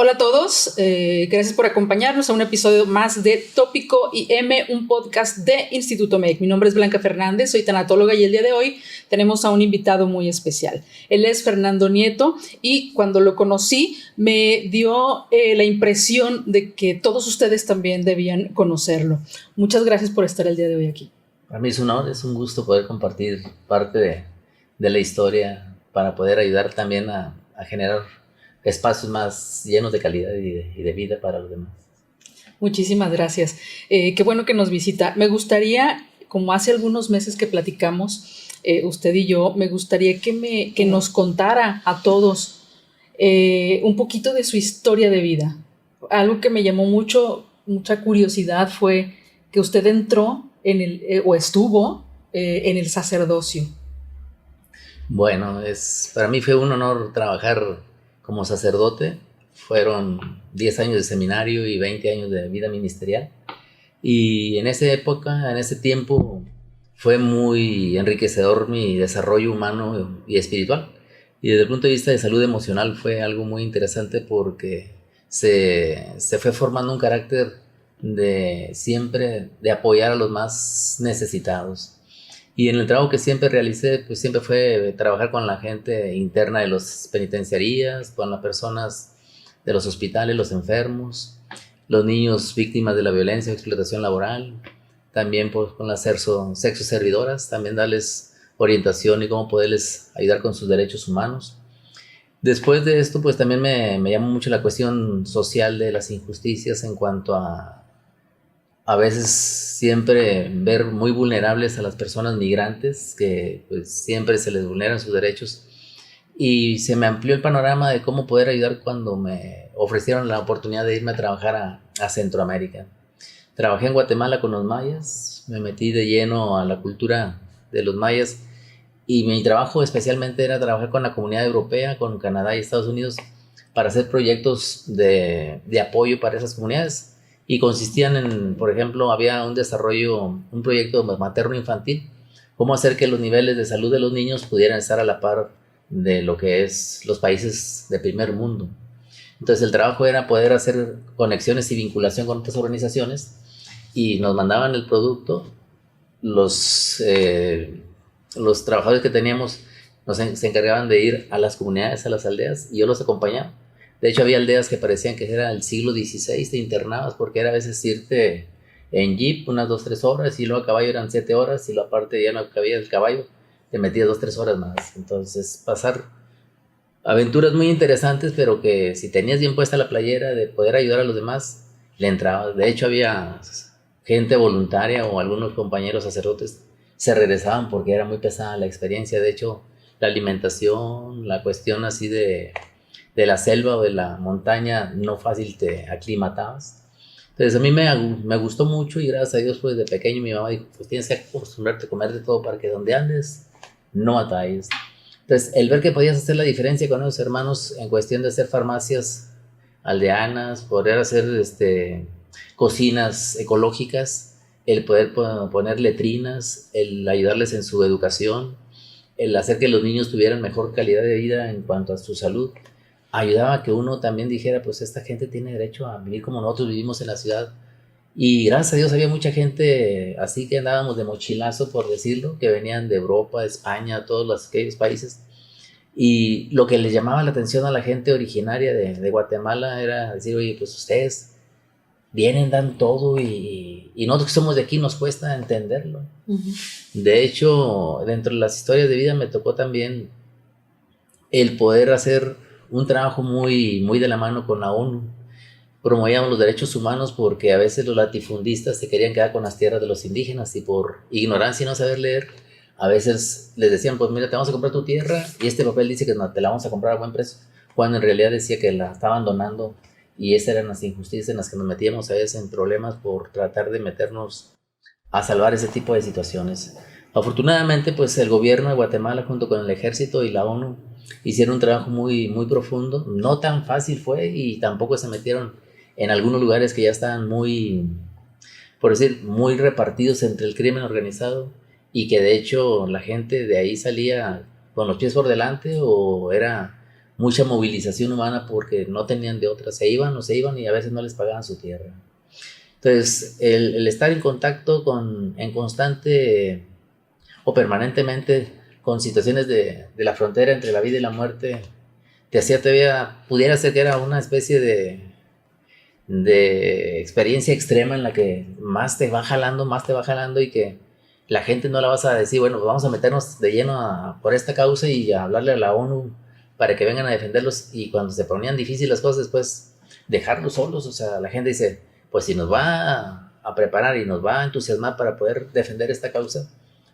Hola a todos, gracias por acompañarnos a un episodio más de Tópico y M, un podcast de Instituto MEC. Mi nombre es Blanca Fernández, soy tanatóloga y el día de hoy tenemos a un invitado muy especial. Él es Fernando Nieto y cuando lo conocí me dio la impresión de que todos ustedes también debían conocerlo. Muchas gracias por estar el día de hoy aquí. Para mí es un honor, es un gusto poder compartir parte de la historia para poder ayudar también a generar espacios más llenos de calidad y de vida para los demás. Muchísimas gracias. Qué bueno que nos visita. Me gustaría, como hace algunos meses que platicamos, usted y yo, me gustaría que nos contara a todos un poquito de su historia de vida. Algo que me llamó mucha curiosidad fue que usted entró o estuvo en el sacerdocio. Bueno, para mí fue un honor trabajar como sacerdote. Fueron 10 años de seminario y 20 años de vida ministerial. Y en esa época, en ese tiempo, fue muy enriquecedor mi desarrollo humano y espiritual. Y desde el punto de vista de salud emocional fue algo muy interesante porque se fue formando un carácter de siempre de apoyar a los más necesitados. Y en el trabajo que siempre realicé, pues siempre fue trabajar con la gente interna de las penitenciarías, con las personas de los hospitales, los enfermos, los niños víctimas de la violencia o explotación laboral, también pues, con las sexo servidoras, también darles orientación y cómo poderles ayudar con sus derechos humanos. Después de esto, pues también me llamó mucho la cuestión social de las injusticias en cuanto a veces siempre ver muy vulnerables a las personas migrantes, que pues siempre se les vulneran sus derechos. Y se me amplió el panorama de cómo poder ayudar cuando me ofrecieron la oportunidad de irme a trabajar a Centroamérica. Trabajé en Guatemala con los mayas, me metí de lleno a la cultura de los mayas y mi trabajo especialmente era trabajar con la comunidad europea, con Canadá y Estados Unidos para hacer proyectos de apoyo para esas comunidades y consistían en, por ejemplo, había un proyecto materno-infantil, cómo hacer que los niveles de salud de los niños pudieran estar a la par de lo que es los países de primer mundo. Entonces el trabajo era poder hacer conexiones y vinculación con otras organizaciones y nos mandaban el producto, los trabajadores que teníamos se encargaban de ir a las comunidades, a las aldeas, y yo los acompañaba. De hecho, había aldeas que parecían que era el siglo XVI, te internabas, porque era a veces irte en jeep unas 2-3 horas, y luego a caballo eran 7 horas, y luego aparte ya no cabía el caballo, te metías 2-3 horas más. Entonces, pasar aventuras muy interesantes, pero que si tenías bien puesta la playera de poder ayudar a los demás, le entrabas. De hecho, había gente voluntaria o algunos compañeros sacerdotes se regresaban porque era muy pesada la experiencia. De hecho, la alimentación, la cuestión así de la selva o de la montaña, no fácil te aclimatabas. Entonces a mí me gustó mucho y gracias a Dios pues de pequeño mi mamá dijo, pues tienes que acostumbrarte a comer de todo para que donde andes no batalles. Entonces el ver que podías hacer la diferencia con esos hermanos en cuestión de hacer farmacias aldeanas, poder hacer cocinas ecológicas, el poder poner letrinas, el ayudarles en su educación, el hacer que los niños tuvieran mejor calidad de vida en cuanto a su salud, ayudaba a que uno también dijera, pues esta gente tiene derecho a vivir como nosotros vivimos en la ciudad. Y gracias a Dios había mucha gente así que andábamos de mochilazo, por decirlo, que venían de Europa, de España, todos aquellos países. Y lo que les llamaba la atención a la gente originaria de Guatemala era decir, oye, pues ustedes vienen, dan todo y nosotros que somos de aquí nos cuesta entenderlo. Uh-huh. De hecho, dentro de las historias de vida me tocó también el poder hacer un trabajo muy, muy de la mano con la ONU. Promovíamos los derechos humanos porque a veces los latifundistas se querían quedar con las tierras de los indígenas y por ignorancia y no saber leer, a veces les decían, pues mira, te vamos a comprar tu tierra y este papel dice que no, te la vamos a comprar a buen precio, cuando en realidad decía que la estaban donando. Y esas eran las injusticias en las que nos metíamos a veces en problemas por tratar de meternos a salvar ese tipo de situaciones. Afortunadamente, pues el gobierno de Guatemala junto con el ejército y la ONU hicieron un trabajo muy, muy profundo. No tan fácil fue y tampoco se metieron en algunos lugares que ya estaban muy, por decir, muy repartidos entre el crimen organizado y que de hecho la gente de ahí salía con los pies por delante o era mucha movilización humana porque no tenían de otra, se iban o se iban y a veces no les pagaban su tierra. Entonces, el estar en contacto en constante o permanentemente con situaciones de la frontera entre la vida y la muerte, te hacía todavía, pudiera ser que era una especie de experiencia extrema en la que más te va jalando y que la gente no la vas a decir, bueno, vamos a meternos de lleno por esta causa y a hablarle a la ONU para que vengan a defenderlos, y cuando se ponían difíciles las cosas después dejarlos solos. O sea, la gente dice, pues si nos va a preparar y nos va a entusiasmar para poder defender esta causa,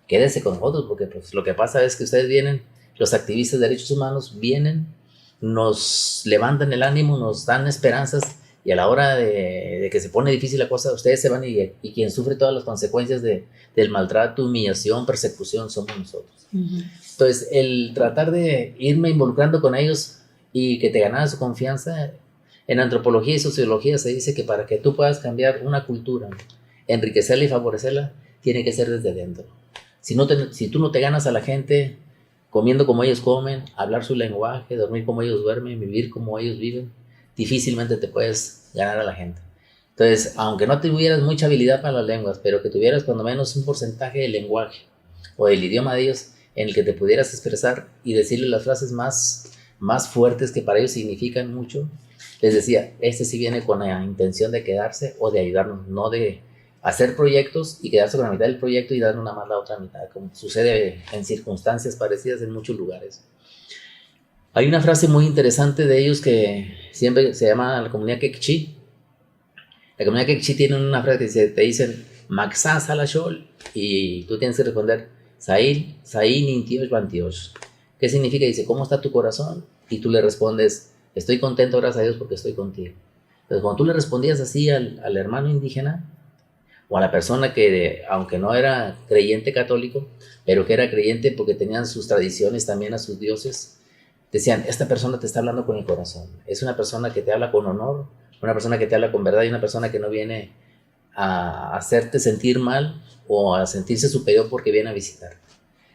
quédense con nosotros, porque pues lo que pasa es que ustedes vienen, los activistas de derechos humanos vienen, nos levantan el ánimo, nos dan esperanzas, y a la hora de que se pone difícil la cosa, ustedes se van y quien sufre todas las consecuencias del maltrato, humillación, persecución, somos nosotros. Entonces, el tratar de irme involucrando con ellos y que te ganara su confianza, en antropología y sociología se dice que para que tú puedas cambiar una cultura, enriquecerla y favorecerla, tiene que ser desde dentro. Si tú no te ganas a la gente comiendo como ellos comen, hablar su lenguaje, dormir como ellos duermen, vivir como ellos viven, difícilmente te puedes ganar a la gente. Entonces, aunque no tuvieras mucha habilidad para las lenguas, pero que tuvieras cuando menos un porcentaje del lenguaje o del idioma de ellos en el que te pudieras expresar y decirles las frases más fuertes que para ellos significan mucho, les decía, este sí viene con la intención de quedarse o de ayudarnos, no de hacer proyectos y quedarse con la mitad del proyecto y dar una más la otra mitad, como sucede en circunstancias parecidas en muchos lugares. Hay una frase muy interesante de ellos que siempre se llama la comunidad Quechí. La comunidad Quechí tiene una frase que te dicen Maxá Salashol, y tú tienes que responder Sail, Sain Intiosh Bantiosh. ¿Qué significa? Dice, ¿cómo está tu corazón? Y tú le respondes, estoy contento, gracias a Dios, porque estoy contigo. Entonces, cuando tú le respondías así al hermano indígena o a la persona que, aunque no era creyente católico, pero que era creyente porque tenían sus tradiciones también a sus dioses, decían, esta persona te está hablando con el corazón, es una persona que te habla con honor, una persona que te habla con verdad y una persona que no viene a hacerte sentir mal o a sentirse superior porque viene a visitar.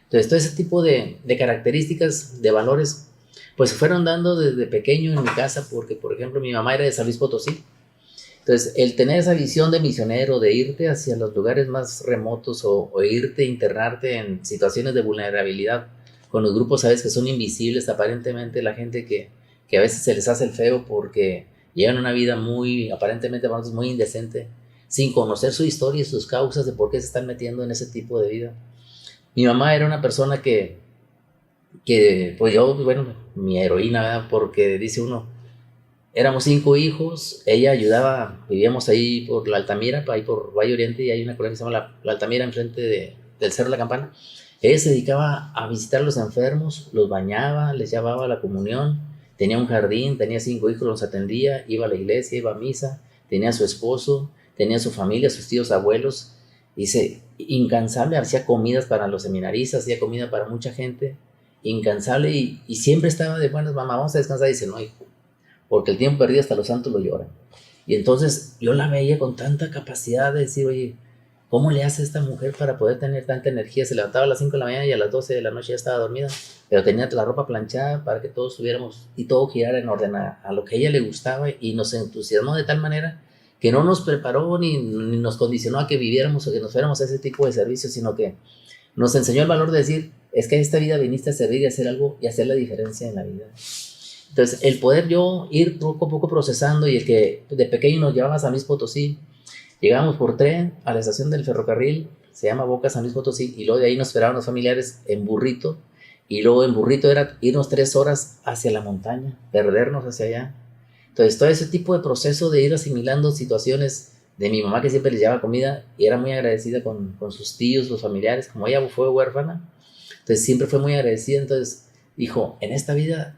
Entonces, todo ese tipo de características, de valores, pues se fueron dando desde pequeño en mi casa, porque, por ejemplo, mi mamá era de San Luis Potosí. Entonces, el tener esa visión de misionero, de irte hacia los lugares más remotos o irte, internarte en situaciones de vulnerabilidad, con los grupos, sabes, que son invisibles aparentemente, la gente que a veces se les hace el feo porque llevan una vida muy, aparentemente, muy indecente, sin conocer su historia y sus causas de por qué se están metiendo en ese tipo de vida. Mi mamá era una persona que pues yo, bueno, mi heroína, ¿verdad? Porque dice uno, éramos 5 hijos, ella ayudaba, vivíamos ahí por la Altamira, ahí por Valle Oriente, y hay una colonia que se llama la Altamira enfrente del Cerro de la Campana. Ella se dedicaba a visitar a los enfermos, los bañaba, les llevaba a la comunión, tenía un jardín, tenía 5 hijos, los atendía, iba a la iglesia, iba a misa, tenía a su esposo, tenía a su familia, sus tíos, abuelos. Dice, incansable, hacía comidas para los seminaristas, hacía comida para mucha gente, incansable, y siempre estaba de buenas, mamá, vamos a descansar. Dice, no, hijo, porque el tiempo perdido hasta los santos lo lloran. Y entonces yo la veía con tanta capacidad de decir, oye, ¿cómo le hace esta mujer para poder tener tanta energía? Se levantaba a las 5 de la mañana y a las 12 de la noche ya estaba dormida, pero tenía la ropa planchada para que todos estuviéramos y todo girara en orden a lo que a ella le gustaba, y nos entusiasmó de tal manera que no nos preparó ni nos condicionó a que viviéramos o que nos fuéramos a ese tipo de servicios, sino que nos enseñó el valor de decir, es que a esta vida viniste a servir y a hacer algo y hacer la diferencia en la vida. Entonces, el poder yo ir poco a poco procesando, y el que de pequeño nos llevaba a San Luis Potosí, llegábamos por tren a la estación del ferrocarril, se llama Boca San Luis Potosí, y luego de ahí nos esperaban los familiares en burrito, y luego en burrito era irnos 3 horas hacia la montaña, perdernos hacia allá. Entonces, todo ese tipo de proceso de ir asimilando situaciones de mi mamá, que siempre les llevaba comida y era muy agradecida con sus tíos, los familiares, como ella fue huérfana, entonces siempre fue muy agradecida. Entonces dijo, en esta vida,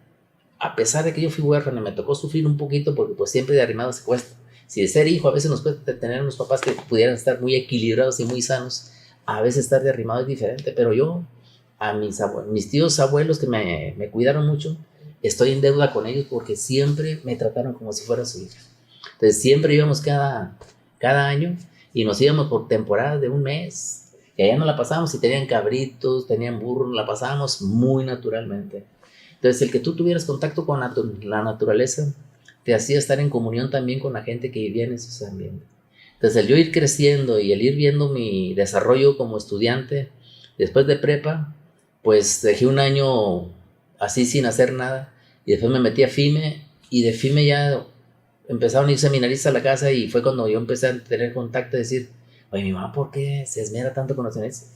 a pesar de que yo fui huérfana, me tocó sufrir un poquito porque pues siempre de arrimado se cuesta. Si de ser hijo a veces nos puede tener unos papás que pudieran estar muy equilibrados y muy sanos, a veces estar de arrimado es diferente, pero yo, a mis tíos abuelos que me cuidaron mucho, estoy en deuda con ellos porque siempre me trataron como si fuera su hija. Entonces siempre íbamos cada año y nos íbamos por temporadas de un mes, y allá nos la pasábamos, y tenían cabritos, tenían burros, la pasábamos muy naturalmente. Entonces, el que tú tuvieras contacto con la naturaleza te hacía estar en comunión también con la gente que vivía en esos ambientes. Entonces, el yo ir creciendo y el ir viendo mi desarrollo como estudiante, después de prepa, pues dejé un año así sin hacer nada y después me metí a FIME y de FIME ya empezaron a ir seminaristas a la casa y fue cuando yo empecé a tener contacto y decir, oye, mi mamá, ¿por qué se esmera tanto con los seminaristas?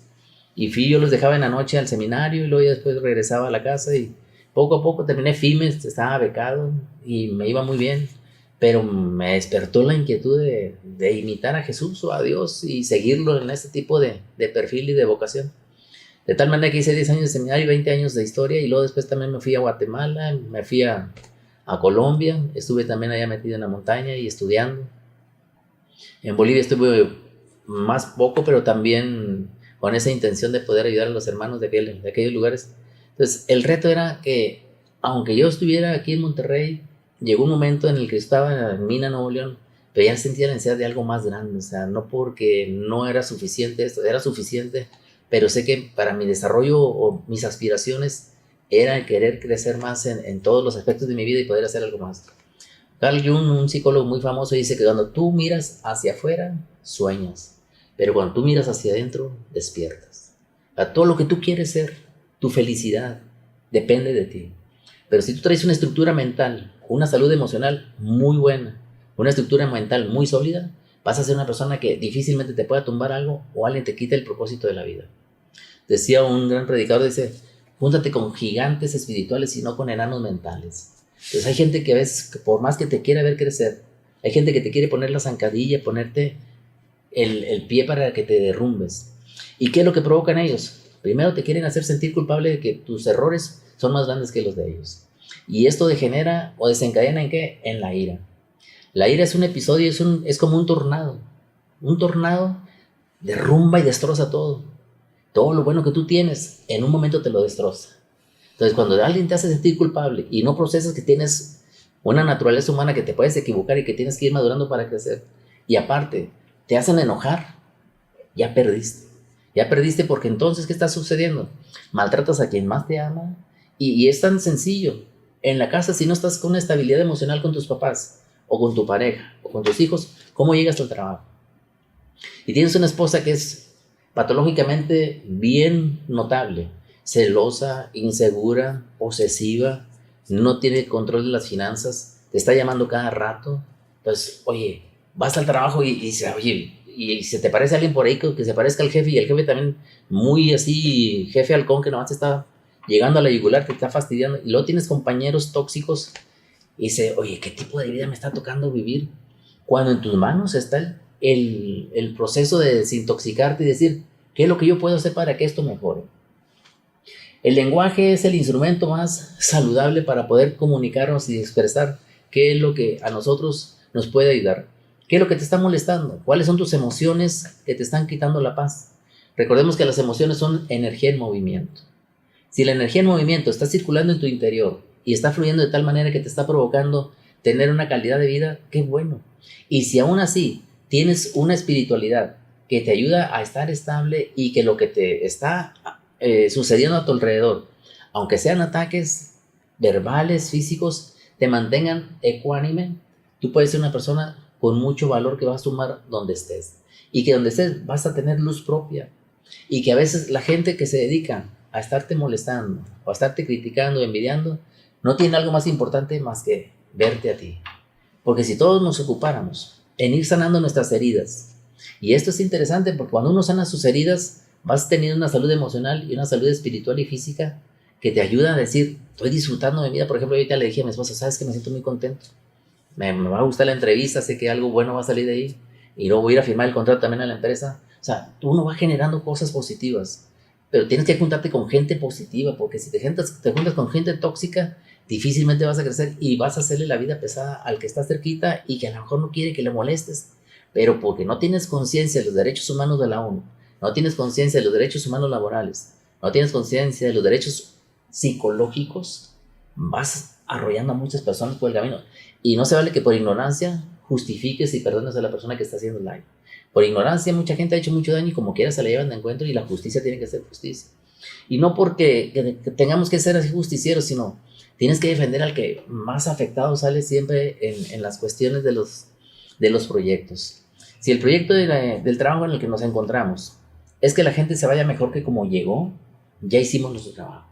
Y fui, yo los dejaba en la noche al seminario y luego ya después regresaba a la casa y poco a poco terminé FIME, estaba becado y me iba muy bien, pero me despertó la inquietud de imitar a Jesús o a Dios y seguirlo en este tipo de perfil y de vocación. De tal manera que hice 10 años de seminario y 20 años de historia y luego después también me fui a Guatemala, me fui a Colombia, estuve también allá metido en la montaña y estudiando. En Bolivia estuve más poco, pero también con esa intención de poder ayudar a los hermanos de aquellos lugares. Entonces, el reto era que, aunque yo estuviera aquí en Monterrey, llegó un momento en el que estaba en Mina, Nuevo León, pero ya sentía la necesidad de algo más grande, o sea, no porque no era suficiente esto, era suficiente, pero sé que para mi desarrollo o mis aspiraciones era el querer crecer más en todos los aspectos de mi vida y poder hacer algo más. Carl Jung, un psicólogo muy famoso, dice que cuando tú miras hacia afuera, sueñas, pero cuando tú miras hacia adentro, despiertas. A todo lo que tú quieres ser, tu felicidad, depende de ti. Pero si tú traes una estructura mental, una salud emocional muy buena, una estructura mental muy sólida, vas a ser una persona que difícilmente te pueda tumbar algo o alguien te quita el propósito de la vida. Decía un gran predicador, dice, júntate con gigantes espirituales y no con enanos mentales. Entonces hay gente que a veces, por más que te quiera ver crecer, hay gente que te quiere poner la zancadilla, ponerte el pie para que te derrumbes. ¿Y qué es lo que provocan ellos? Primero te quieren hacer sentir culpable de que tus errores son más grandes que los de ellos. Y esto degenera o desencadena ¿en qué? En la ira. La ira es un episodio, es como un tornado. Un tornado derrumba y destroza todo. Todo lo bueno que tú tienes, en un momento te lo destroza. Entonces, cuando alguien te hace sentir culpable y no procesas que tienes una naturaleza humana que te puedes equivocar y que tienes que ir madurando para crecer, y aparte, te hacen enojar, ya perdiste. Ya perdiste porque entonces, ¿qué está sucediendo? Maltratas a quien más te ama y es tan sencillo. En la casa, si no estás con una estabilidad emocional con tus papás, o con tu pareja, o con tus hijos, ¿cómo llegas al trabajo? Y tienes una esposa que es patológicamente bien notable, celosa, insegura, posesiva, no tiene control de las finanzas, te está llamando cada rato. Entonces, oye, vas al trabajo y se te parece alguien por ahí que se parezca al jefe y el jefe también muy así, jefe halcón que nomás te está llegando a la yugular, te está fastidiando y luego tienes compañeros tóxicos y dice, oye, ¿qué tipo de vida me está tocando vivir? Cuando en tus manos está el proceso de desintoxicarte y decir, ¿qué es lo que yo puedo hacer para que esto mejore? El lenguaje es el instrumento más saludable para poder comunicarnos y expresar qué es lo que a nosotros nos puede ayudar. ¿Qué es lo que te está molestando? ¿Cuáles son tus emociones que te están quitando la paz? Recordemos que las emociones son energía en movimiento. Si la energía en movimiento está circulando en tu interior y está fluyendo de tal manera que te está provocando tener una calidad de vida, qué bueno. Y si aún así tienes una espiritualidad que te ayuda a estar estable y que lo que te está sucediendo a tu alrededor, aunque sean ataques verbales, físicos, te mantengan ecuánime, tú puedes ser una persona con mucho valor que vas a sumar donde estés. Y que donde estés vas a tener luz propia. Y que a veces la gente que se dedica a estarte molestando o a estarte criticando o envidiando, no tiene algo más importante más que verte a ti. Porque si todos nos ocupáramos en ir sanando nuestras heridas, y esto es interesante porque cuando uno sana sus heridas, vas teniendo una salud emocional y una salud espiritual y física que te ayuda a decir, estoy disfrutando de mi vida. Por ejemplo, ahorita le dije a mi esposa, ¿sabes que me siento muy contento? Me va a gustar la entrevista, sé que algo bueno va a salir de ahí y luego voy a ir a firmar el contrato también a la empresa. O sea, uno va generando cosas positivas, pero tienes que juntarte con gente positiva, porque si te juntas con gente tóxica, difícilmente vas a crecer y vas a hacerle la vida pesada al que está cerquita y que a lo mejor no quiere que le molestes, pero porque no tienes conciencia de los derechos humanos de la ONU, no tienes conciencia de los derechos humanos laborales, no tienes conciencia de los derechos psicológicos, vas arrollando a muchas personas por el camino. Y no se vale que por ignorancia justifiques y perdones a la persona que está haciendo el daño. Por ignorancia mucha gente ha hecho mucho daño y como quiera se la llevan de encuentro y la justicia tiene que ser justicia. Y no porque que tengamos que ser así justicieros, sino tienes que defender al que más afectado sale siempre en las cuestiones de los proyectos. Si el proyecto del trabajo en el que nos encontramos es que la gente se vaya mejor que como llegó, ya hicimos nuestro trabajo.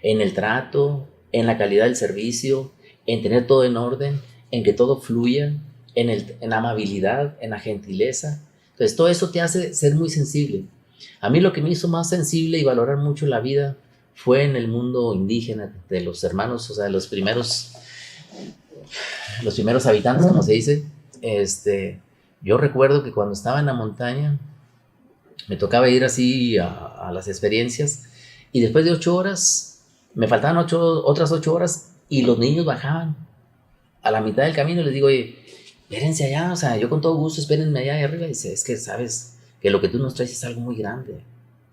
En el trato, en la calidad del servicio, en tener todo en orden, en que todo fluya, en la amabilidad, en la gentileza. Entonces todo eso te hace ser muy sensible. A mí lo que me hizo más sensible y valorar mucho la vida fue en el mundo indígena, de los hermanos, o sea, los primeros habitantes, como se dice. Yo recuerdo que cuando estaba en la montaña, me tocaba ir así a las experiencias, y después de 8 horas, me faltaban otras 8 horas, y los niños bajaban a la mitad del camino, y les digo, oye, espérense allá, o sea, yo con todo gusto, espérenme allá y arriba. Y dice, es que sabes que lo que tú nos traes es algo muy grande,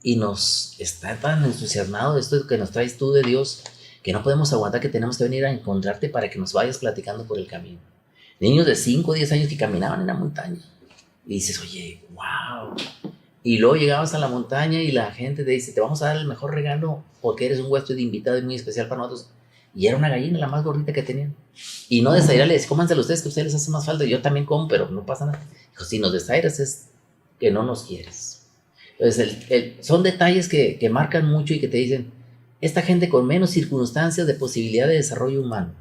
y nos está tan entusiasmado esto que nos traes tú de Dios, que no podemos aguantar, que tenemos que venir a encontrarte para que nos vayas platicando por el camino. Niños de 5 o 10 años que caminaban en la montaña, y dices, oye, wow. Y luego llegabas a la montaña y la gente te dice, te vamos a dar el mejor regalo porque eres un huésped invitado y muy especial para nosotros. Y era una gallina, la más gordita que tenían. Y no desairales, cómanselo ustedes, que a ustedes les hace más falta. Yo también como, pero no pasa nada. Dijo, si nos desairas es que no nos quieres. Entonces, son detalles que marcan mucho y que te dicen, esta gente con menos circunstancias de posibilidad de desarrollo humano,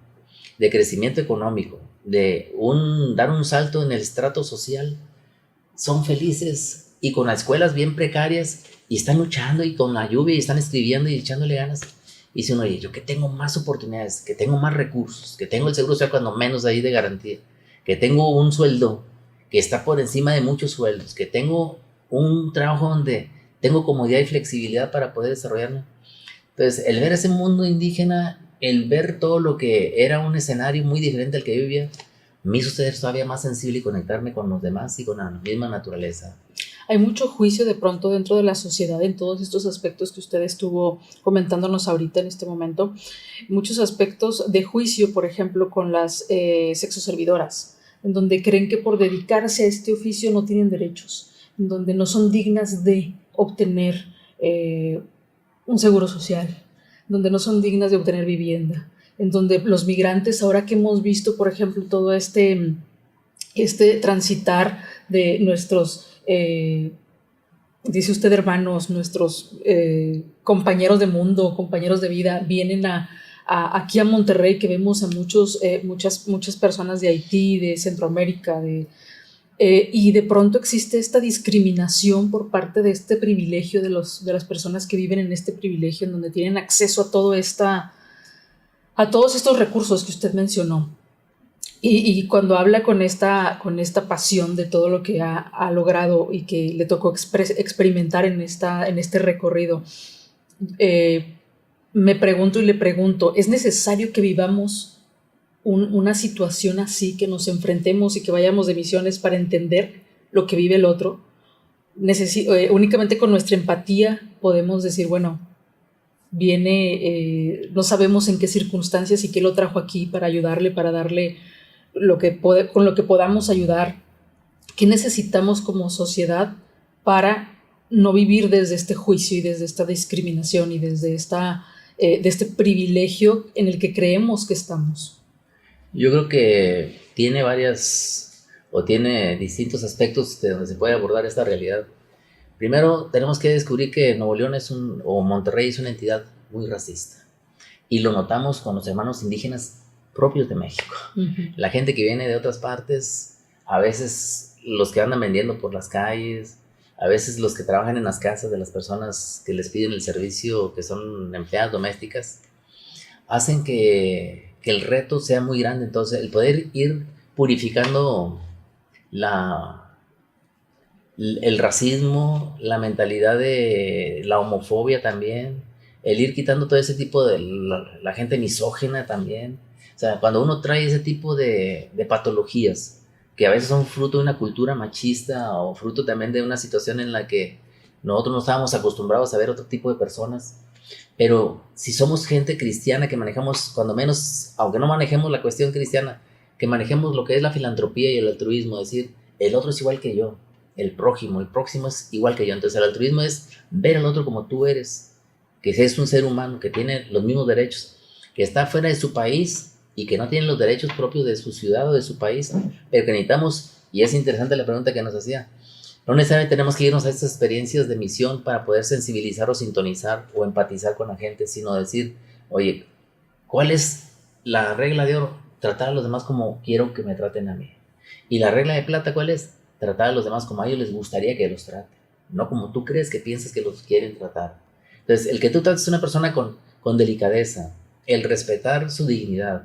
de crecimiento económico, dar un salto en el estrato social, son felices, y con las escuelas bien precarias, y están luchando, y con la lluvia, y están escribiendo y echándole ganas. Y dice uno, oye, yo que tengo más oportunidades, que tengo más recursos, que tengo el seguro social cuando menos ahí de garantía, que tengo un sueldo que está por encima de muchos sueldos, que tengo un trabajo donde tengo comodidad y flexibilidad para poder desarrollarme. Entonces, el ver ese mundo indígena, el ver todo lo que era un escenario muy diferente al que yo vivía, me hizo ser todavía más sensible y conectarme con los demás y con la misma naturaleza. Hay mucho juicio de pronto dentro de la sociedad en todos estos aspectos que usted estuvo comentándonos ahorita en este momento. Muchos aspectos de juicio, por ejemplo, con las sexoservidoras, en donde creen que por dedicarse a este oficio no tienen derechos, en donde no son dignas de obtener un seguro social, donde no son dignas de obtener vivienda, en donde los migrantes, ahora que hemos visto, por ejemplo, todo este transitar de nuestros, dice usted hermanos, nuestros compañeros de mundo, compañeros de vida, vienen aquí a Monterrey, que vemos a muchas personas de Haití, de Centroamérica, y de pronto existe esta discriminación por parte de este privilegio de las personas que viven en este privilegio, en donde tienen acceso a todos estos recursos que usted mencionó. Y cuando habla con esta pasión de todo lo que ha logrado y que le tocó experimentar en este recorrido, me pregunto y le pregunto, ¿es necesario que vivamos una situación así, que nos enfrentemos y que vayamos de misiones para entender lo que vive el otro? Únicamente con nuestra empatía podemos decir, bueno, no sabemos en qué circunstancias y qué lo trajo aquí para ayudarle, para darle con lo que podamos ayudar. ¿Qué necesitamos como sociedad para no vivir desde este juicio y desde esta discriminación y desde de este privilegio en el que creemos que estamos? Yo creo que tiene distintos aspectos de donde se puede abordar esta realidad. Primero, tenemos que descubrir que Nuevo León o Monterrey es una entidad muy racista. Y lo notamos con los hermanos indígenas propios de México. Uh-huh. La gente que viene de otras partes, a veces los que andan vendiendo por las calles, a veces los que trabajan en las casas de las personas que les piden el servicio, que son empleadas domésticas, hacen que el reto sea muy grande. Entonces, el poder ir purificando el racismo, la mentalidad de la homofobia también, el ir quitando todo ese tipo de la gente misógina también. O sea, cuando uno trae ese tipo de patologías, que a veces son fruto de una cultura machista o fruto también de una situación en la que nosotros no estábamos acostumbrados a ver otro tipo de personas. Pero si somos gente cristiana que manejamos, cuando menos, aunque no manejemos la cuestión cristiana, que manejemos lo que es la filantropía y el altruismo, decir, el otro es igual que yo, el próximo es igual que yo. Entonces el altruismo es ver al otro como tú eres que es un ser humano, que tiene los mismos derechos, que está fuera de su país y que no tiene los derechos propios de su ciudad o de su país, pero que necesitamos, y es interesante la pregunta que nos hacía, no necesariamente tenemos que irnos a estas experiencias de misión para poder sensibilizar o sintonizar o empatizar con la gente, sino decir, oye, ¿cuál es la regla de oro? Tratar a los demás como quiero que me traten a mí. Y la regla de plata, ¿cuál es? Tratar a los demás como a ellos les gustaría que los traten, no como tú crees que piensas que los quieren tratar. Entonces, el que tú trates a una persona con delicadeza, el respetar su dignidad,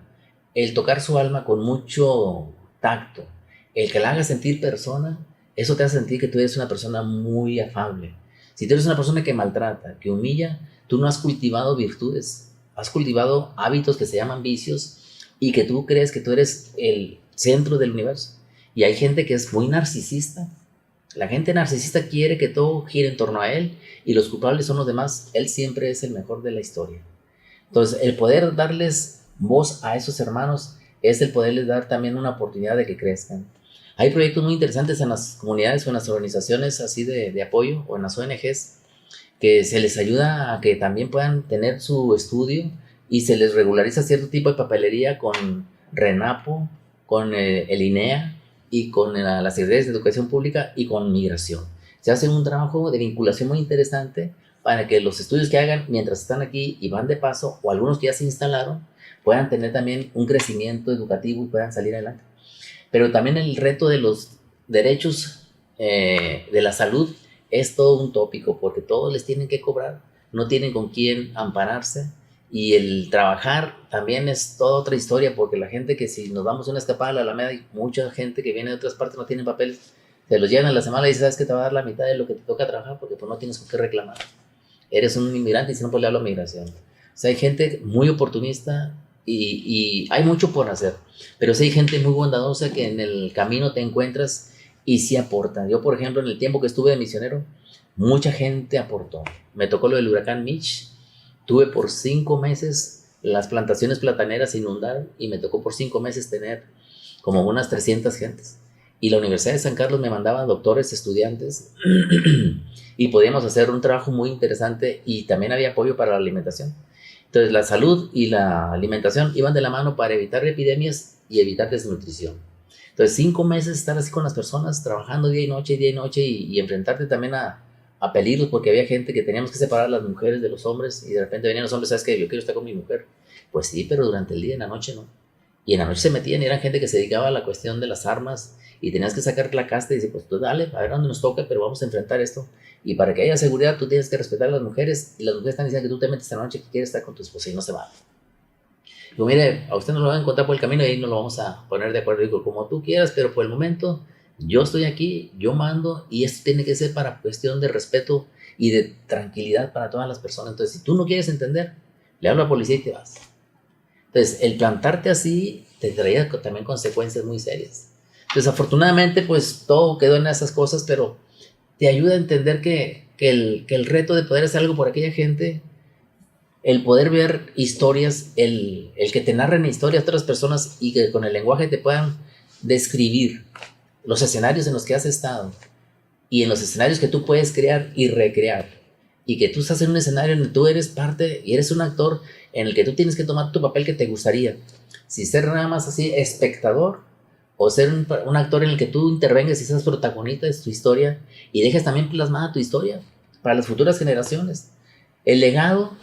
el tocar su alma con mucho tacto, el que la haga sentir persona, eso te hace sentir que tú eres una persona muy afable. Si tú eres una persona que maltrata, que humilla, tú no has cultivado virtudes, has cultivado hábitos que se llaman vicios y que tú crees que tú eres el centro del universo. Y hay gente que es muy narcisista. La gente narcisista quiere que todo gire en torno a él y los culpables son los demás. Él siempre es el mejor de la historia. Entonces, el poder darles voz a esos hermanos es el poderles dar también una oportunidad de que crezcan. Hay proyectos muy interesantes en las comunidades o en las organizaciones así de apoyo o en las ONGs que se les ayuda a que también puedan tener su estudio y se les regulariza cierto tipo de papelería con RENAPO, con el INEA y con las secretarías de educación pública y con migración. Se hace un trabajo de vinculación muy interesante para que los estudios que hagan mientras están aquí y van de paso, o algunos que ya se instalaron, puedan tener también un crecimiento educativo y puedan salir adelante. Pero también el reto de los derechos de la salud es todo un tópico, porque todos les tienen que cobrar, no tienen con quién ampararse, y el trabajar también es toda otra historia, porque la gente que si nos damos una escapada a la Alameda, y mucha gente que viene de otras partes no tiene papeles, se los llevan a la semana y dice, ¿sabes qué? Te va a dar la mitad de lo que te toca trabajar, porque pues no tienes con qué reclamar. Eres un inmigrante y si no, pues le hablo a migración. O sea, hay gente muy oportunista y hay mucho por hacer, pero sí hay gente muy bondadosa que en el camino te encuentras y sí aporta. Yo, por ejemplo, en el tiempo que estuve de misionero, mucha gente aportó. Me tocó lo del huracán Mitch, tuve por 5 meses las plantaciones plataneras se inundaron y me tocó por 5 meses tener como unas 300 gentes. Y la Universidad de San Carlos me mandaba doctores, estudiantes, y podíamos hacer un trabajo muy interesante y también había apoyo para la alimentación. Entonces la salud y la alimentación iban de la mano para evitar epidemias y evitar desnutrición. Entonces 5 meses estar así con las personas, trabajando día y noche y enfrentarte también a peligros, porque había gente que teníamos que separar a las mujeres de los hombres y de repente venían los hombres, ¿sabes qué? Yo quiero estar con mi mujer. Pues sí, pero durante el día, en la noche no. Y en la noche se metían y eran gente que se dedicaba a la cuestión de las armas y tenías que sacar la casta y decir, pues tú dale, a ver dónde nos toca, pero vamos a enfrentar esto. Y para que haya seguridad tú tienes que respetar a las mujeres y las mujeres están diciendo que tú te metes en la noche que quieres estar con tu esposa y no se va. Digo, mire, a usted no lo van a encontrar por el camino y ahí no lo vamos a poner de acuerdo. Digo, como tú quieras, pero por el momento yo estoy aquí, yo mando y esto tiene que ser para cuestión de respeto y de tranquilidad para todas las personas. Entonces, si tú no quieres entender, le hablo a la policía y te vas. Entonces, el plantarte así te traía también consecuencias muy serias. Desafortunadamente, pues todo quedó en esas cosas, pero te ayuda a entender que el reto de poder hacer algo por aquella gente, el poder ver historias, el que te narren historias de otras personas y que con el lenguaje te puedan describir los escenarios en los que has estado y en los escenarios que tú puedes crear y recrear, y que tú estás en un escenario en el que tú eres parte y eres un actor en el que tú tienes que tomar tu papel que te gustaría, si ser nada más así espectador o ser un actor en el que tú intervengas y seas protagonista de tu historia y dejes también plasmada tu historia para las futuras generaciones. El legado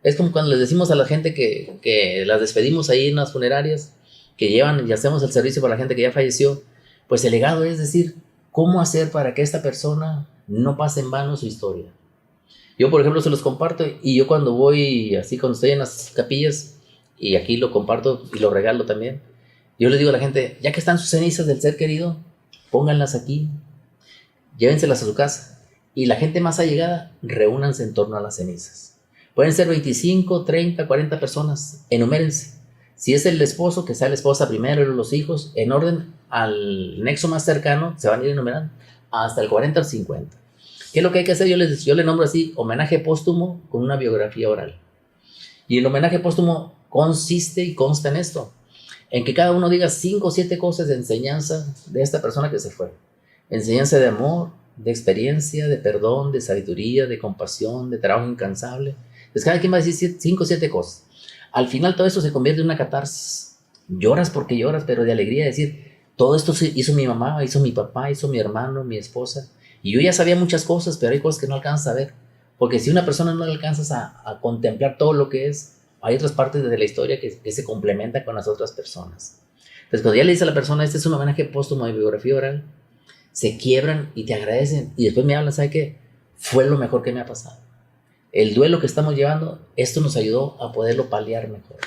es como cuando les decimos a la gente que las despedimos ahí en las funerarias, que llevan y hacemos el servicio para la gente que ya falleció. Pues el legado es decir, ¿cómo hacer para que esta persona no pase en vano su historia? Yo, por ejemplo, se los comparto y yo cuando voy, así cuando estoy en las capillas, y aquí lo comparto y lo regalo también, yo les digo a la gente, ya que están sus cenizas del ser querido, pónganlas aquí, llévenselas a su casa, y la gente más allegada, reúnanse en torno a las cenizas. Pueden ser 25, 30, 40 personas, enumérense. Si es el esposo, que sea la esposa primero y los hijos, en orden al nexo más cercano, se van a ir enumerando, hasta el 40 o 50. ¿Qué es lo que hay que hacer? Yo le nombro así, homenaje póstumo con una biografía oral. Y el homenaje póstumo consiste y consta en esto, en que cada uno diga 5 o 7 cosas de enseñanza de esta persona que se fue. Enseñanza de amor, de experiencia, de perdón, de sabiduría, de compasión, de trabajo incansable, Pues cada quien va a decir 5 o 7 cosas. Al final todo eso se convierte en una catarsis. Lloras porque lloras, pero de alegría, de decir, todo esto hizo mi mamá, hizo mi papá, hizo mi hermano, mi esposa. Y yo ya sabía muchas cosas, pero hay cosas que no alcanzas a ver. Porque si una persona no alcanzas a contemplar todo lo que es, hay otras partes de la historia que se complementan con las otras personas. Entonces, cuando ya le dice a la persona, este es un homenaje póstumo de biografía oral, se quiebran y te agradecen. Y después me hablan, ¿sabe qué? Fue lo mejor que me ha pasado. El duelo que estamos llevando, esto nos ayudó a poderlo paliar mejor.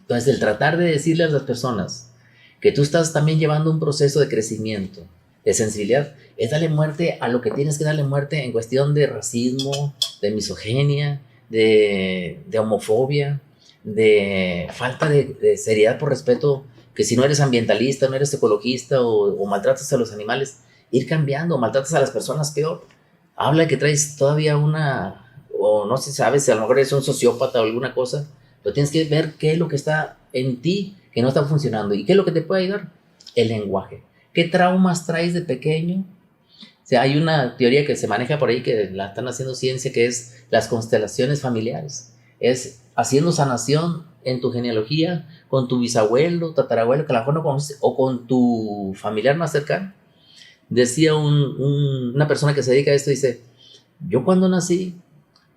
Entonces, el tratar de decirle a las personas que tú estás también llevando un proceso de crecimiento, de sensibilidad, es darle muerte a lo que tienes que darle muerte en cuestión de racismo, de misoginia, de homofobia, de falta de seriedad por respeto, que si no eres ambientalista, no eres ecologista o maltratas a los animales, ir cambiando, maltratas a las personas peor. Habla que traes todavía o no sé, sabes, a lo mejor eres un sociópata o alguna cosa, pero tienes que ver qué es lo que está en ti que no está funcionando y qué es lo que te puede ayudar. El lenguaje. ¿Qué traumas traes de pequeño? O sea, hay una teoría que se maneja por ahí que la están haciendo ciencia, que es las constelaciones familiares. Es haciendo sanación en tu genealogía con tu bisabuelo, tatarabuelo, que a lo mejor no conoces, o con tu familiar más cercano. Decía una persona que se dedica a esto, dice, yo cuando nací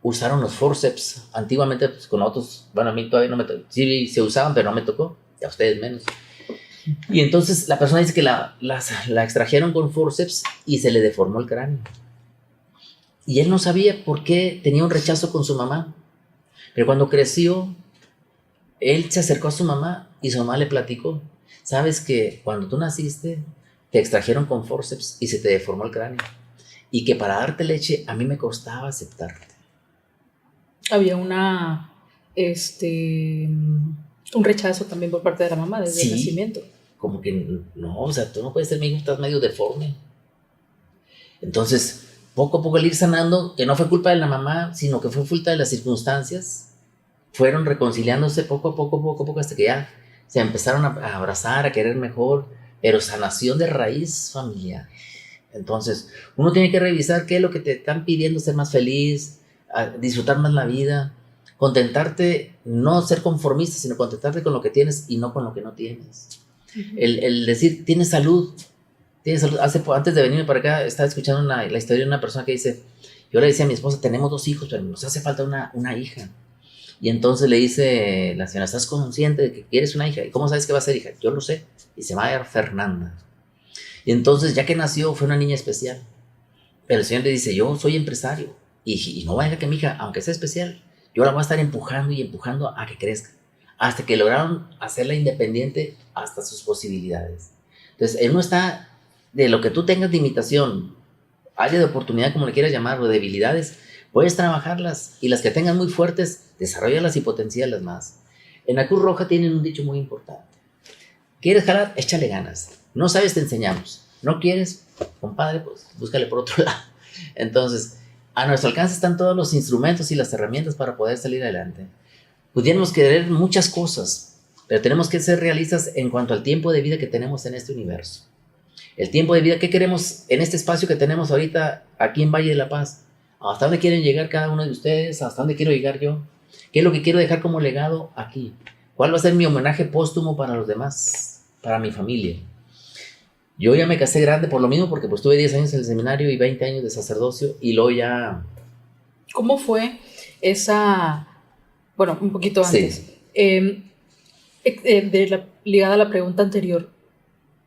usaron los forceps, antiguamente pues, con otros, bueno, a mí todavía no me tocó, sí se usaban, pero no me tocó, y a ustedes menos. Y entonces la persona dice que la extrajeron con forceps y se le deformó el cráneo. Y él no sabía por qué tenía un rechazo con su mamá. Pero cuando creció, él se acercó a su mamá y su mamá le platicó, sabes que cuando tú naciste, te extrajeron con forceps y se te deformó el cráneo. Y que para darte leche a mí me costaba aceptarte. Había un rechazo también por parte de la mamá desde el nacimiento. Como que no, o sea, tú no puedes ser mi hijo, estás medio deforme. Entonces, poco a poco el ir sanando, que no fue culpa de la mamá, sino que fue culpa de las circunstancias, fueron reconciliándose poco a poco, hasta que ya se empezaron a abrazar, a querer mejor, pero sanación de raíz familiar. Entonces, uno tiene que revisar qué es lo que te están pidiendo, ser más feliz, disfrutar más la vida, contentarte, no ser conformista, sino contentarte con lo que tienes y no con lo que no tienes. El decir, tienes salud. Antes de venirme para acá, estaba escuchando la historia de una persona que dice, yo le decía a mi esposa, tenemos 2 hijos, pero nos hace falta una hija. Y entonces le dice la señora, ¿estás consciente de que quieres una hija? ¿Y cómo sabes que va a ser hija? Yo lo sé. Y se va a llamar Fernanda. Y entonces, ya que nació, fue una niña especial. Pero el señor le dice, yo soy empresario. Y no vaya que mi hija, aunque sea especial, yo la voy a estar empujando y empujando a que crezca. Hasta que lograron hacerla independiente hasta sus posibilidades. Entonces, él no está de lo que tú tengas de imitación, área de oportunidad, como le quieras llamar, o debilidades, puedes trabajarlas y las que tengas muy fuertes, desarrollarlas y potenciarlas más. En la Cruz Roja tienen un dicho muy importante. ¿Quieres jalar? Échale ganas. No sabes, te enseñamos. No quieres, compadre, pues búscale por otro lado. Entonces, a nuestro alcance están todos los instrumentos y las herramientas para poder salir adelante. Pudiéramos querer muchas cosas, pero tenemos que ser realistas en cuanto al tiempo de vida que tenemos en este universo. El tiempo de vida, ¿qué queremos en este espacio que tenemos ahorita aquí en Valle de la Paz? ¿Hasta dónde quieren llegar cada uno de ustedes? ¿Hasta dónde quiero llegar yo? ¿Qué es lo que quiero dejar como legado aquí? ¿Cuál va a ser mi homenaje póstumo para los demás, para mi familia? Yo ya me casé grande por lo mismo, porque pues tuve 10 años en el seminario y 20 años de sacerdocio, y luego ya... ¿Cómo fue esa, bueno, un poquito antes, sí. Ligada a la pregunta anterior,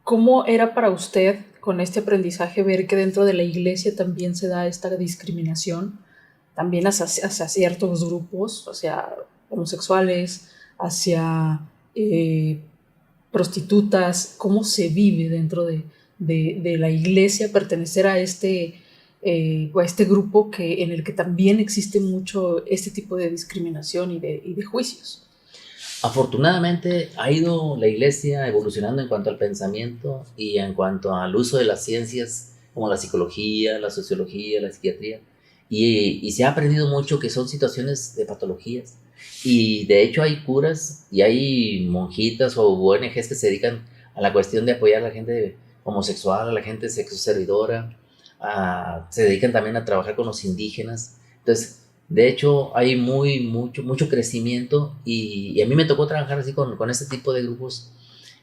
¿cómo era para usted con este aprendizaje ver que dentro de la iglesia también se da esta discriminación, también hacia ciertos grupos, hacia homosexuales, hacia prostitutas? ¿Cómo se vive dentro de la iglesia pertenecer a este grupo en el que también existe mucho este tipo de discriminación y de juicios? Afortunadamente ha ido la iglesia evolucionando en cuanto al pensamiento y en cuanto al uso de las ciencias como la psicología, la sociología, la psiquiatría, y se ha aprendido mucho que son situaciones de patologías, y de hecho hay curas y hay monjitas o ONGs que se dedican a la cuestión de apoyar a la gente homosexual, a la gente sexoservidora, se dedican también a trabajar con los indígenas. Entonces, De hecho, hay mucho crecimiento y a mí me tocó trabajar así con este tipo de grupos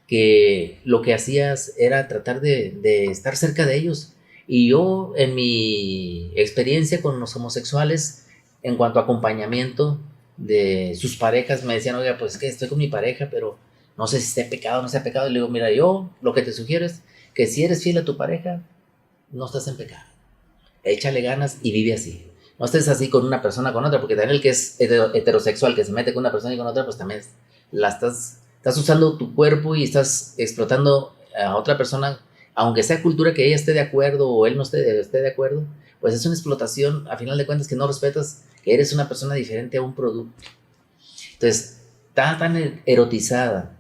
que lo que hacías era tratar de estar cerca de ellos. Y yo, en mi experiencia con los homosexuales, en cuanto a acompañamiento de sus parejas, me decían, oiga, pues es que estoy con mi pareja, pero no sé si sea pecado o no sea pecado. Y le digo, mira, yo lo que te sugiero es que si eres fiel a tu pareja, no estás en pecado. Échale ganas y vive así. No estés así con una persona con otra, porque también el que es heterosexual, que se mete con una persona y con otra, pues también la estás usando tu cuerpo y estás explotando a otra persona, aunque sea cultura que ella esté de acuerdo o él no esté de acuerdo, pues es una explotación, a final de cuentas, que no respetas que eres una persona diferente a un producto. Entonces, está tan erotizada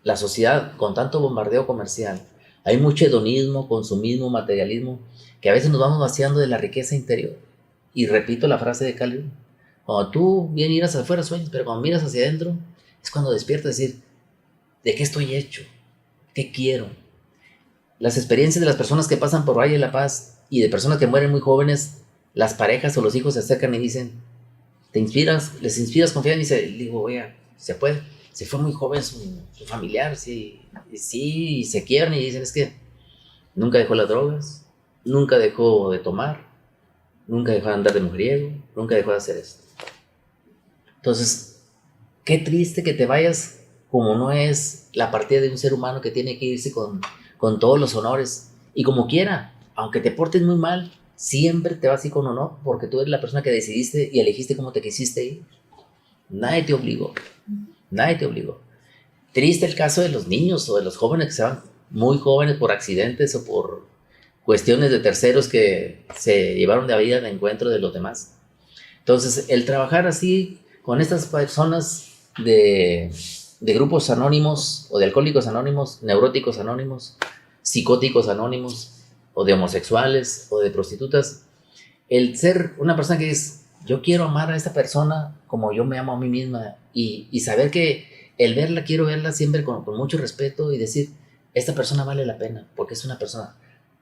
la sociedad con tanto bombardeo comercial, hay mucho hedonismo, consumismo, materialismo, que a veces nos vamos vaciando de la riqueza interior. Y repito la frase de Calvin, cuando tú bien miras afuera sueñas, pero cuando miras hacia adentro es cuando despiertas decir, ¿de qué estoy hecho? ¿Qué quiero? Las experiencias de las personas que pasan por Valle de la Paz y de personas que mueren muy jóvenes, las parejas o los hijos se acercan y dicen, les inspiras confianza y digo, oiga, se puede. Se fue muy joven su familiar, sí, sí, y se quieren y dicen, es que nunca dejó las drogas, nunca dejó de tomar, nunca dejó de andar de mujeriego, nunca dejó de hacer esto. Entonces, qué triste que te vayas como no es la partida de un ser humano que tiene que irse con todos los honores. Y como quiera, aunque te portes muy mal, siempre te vas a ir con honor porque tú eres la persona que decidiste y elegiste cómo te quisiste ir. Nadie te obligó. Nadie te obligó. Triste el caso de los niños o de los jóvenes que se van muy jóvenes por accidentes o por cuestiones de terceros que se llevaron de la vida de encuentro de los demás. Entonces, el trabajar así con estas personas de grupos anónimos o de alcohólicos anónimos, neuróticos anónimos, psicóticos anónimos o de homosexuales o de prostitutas, el ser una persona que es, yo quiero amar a esta persona como yo me amo a mí misma y saber que el verla, quiero verla siempre con mucho respeto y decir, esta persona vale la pena porque es una persona.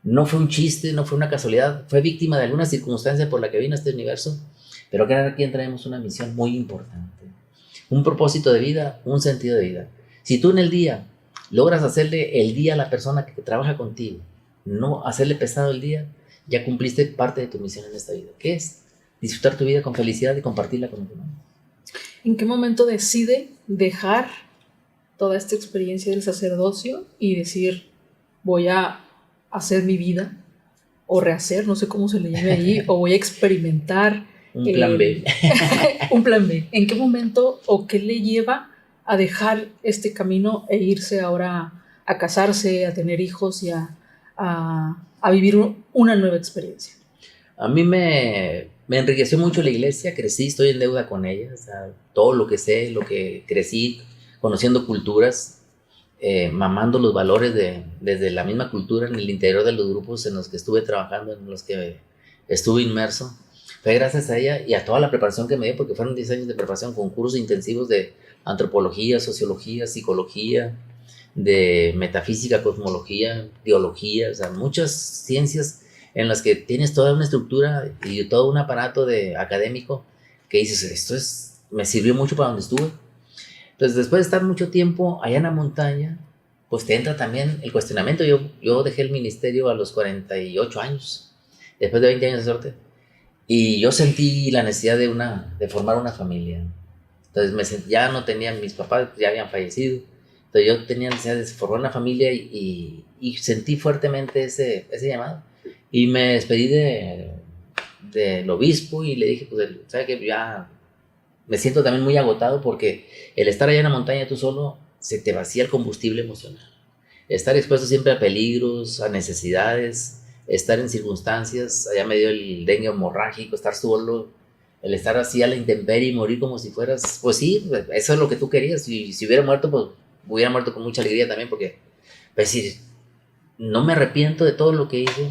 No fue un chiste, no fue una casualidad, fue víctima de alguna circunstancia por la que vino a este universo, pero cada quien traemos una misión muy importante, un propósito de vida, un sentido de vida. Si tú en el día logras hacerle el día a la persona que trabaja contigo, no hacerle pesado el día, ya cumpliste parte de tu misión en esta vida, que es disfrutar tu vida con felicidad y compartirla con los demás. ¿En qué momento decide dejar toda esta experiencia del sacerdocio y decir, voy a hacer mi vida o rehacer, no sé cómo se le llame ahí, o voy a experimentar? Un plan B. Un plan B. ¿En qué momento o qué le lleva a dejar este camino e irse ahora a casarse, a tener hijos y a vivir una nueva experiencia? A mí me enriqueció mucho la iglesia, crecí, estoy en deuda con ella, o sea, todo lo que sé, lo que crecí, conociendo culturas, mamando los valores desde la misma cultura en el interior de los grupos en los que estuve trabajando, en los que estuve inmerso. Fue gracias a ella y a toda la preparación que me dio, porque fueron 10 años de preparación con cursos intensivos de antropología, sociología, psicología, de metafísica, cosmología, biología, o sea, muchas ciencias en las que tienes toda una estructura y todo un aparato académico que dices, me sirvió mucho para donde estuve. Entonces, después de estar mucho tiempo allá en la montaña, pues te entra también el cuestionamiento. Yo dejé el ministerio a los 48 años, después de 20 años de suerte, y yo sentí la necesidad de formar una familia. Entonces, ya no tenían, mis papás ya habían fallecido, entonces yo tenía necesidad de formar una familia y sentí fuertemente ese llamado. Y me despedí del obispo y le dije, pues, ¿sabe qué? Ya me siento también muy agotado porque el estar allá en la montaña tú solo, se te vacía el combustible emocional. Estar expuesto siempre a peligros, a necesidades, estar en circunstancias, allá me dio el dengue hemorrágico, estar solo, el estar así a la intemperie y morir como si fueras, pues sí, eso es lo que tú querías. Y si hubiera muerto, pues hubiera muerto con mucha alegría también porque, pues sí, no me arrepiento de todo lo que hice,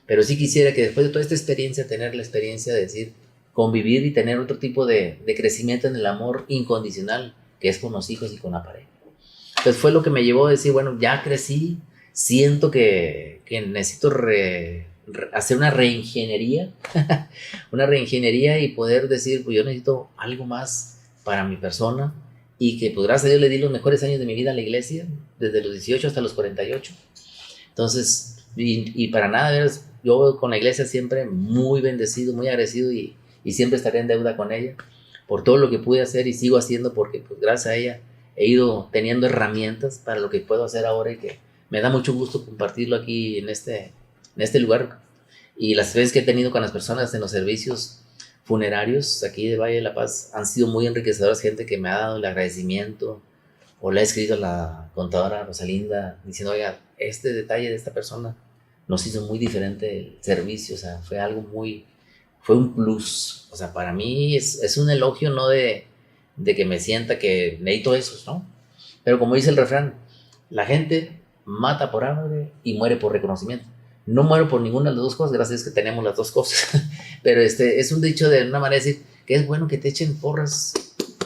pero sí quisiera que después de toda esta experiencia, tener la experiencia de decir, convivir y tener otro tipo de crecimiento en el amor incondicional, que es con los hijos y con la pareja. Entonces fue lo que me llevó a decir, bueno, ya crecí, siento que necesito hacer una reingeniería, una reingeniería y poder decir, pues yo necesito algo más para mi persona y que pues gracias a Dios le di los mejores años de mi vida a la iglesia, desde los 18 hasta los 48. Entonces, y para nada, ¿verdad? Yo con la iglesia siempre muy bendecido, muy agradecido y siempre estaré en deuda con ella por todo lo que pude hacer y sigo haciendo porque pues gracias a ella he ido teniendo herramientas para lo que puedo hacer ahora y que me da mucho gusto compartirlo aquí en este lugar. Y las veces que he tenido con las personas en los servicios funerarios aquí de Valle de la Paz han sido muy enriquecedoras, gente que me ha dado el agradecimiento o le ha escrito a la contadora Rosalinda diciendo, oiga, este detalle de esta persona nos hizo muy diferente el servicio, o sea, fue un plus, o sea, para mí es un elogio, no de que me sienta que necesito eso, ¿no? Pero como dice el refrán, la gente mata por hambre y muere por reconocimiento. No muero por ninguna de las dos cosas, gracias a Dios que tenemos las dos cosas. Pero es un dicho de una manera de decir que es bueno que te echen porras,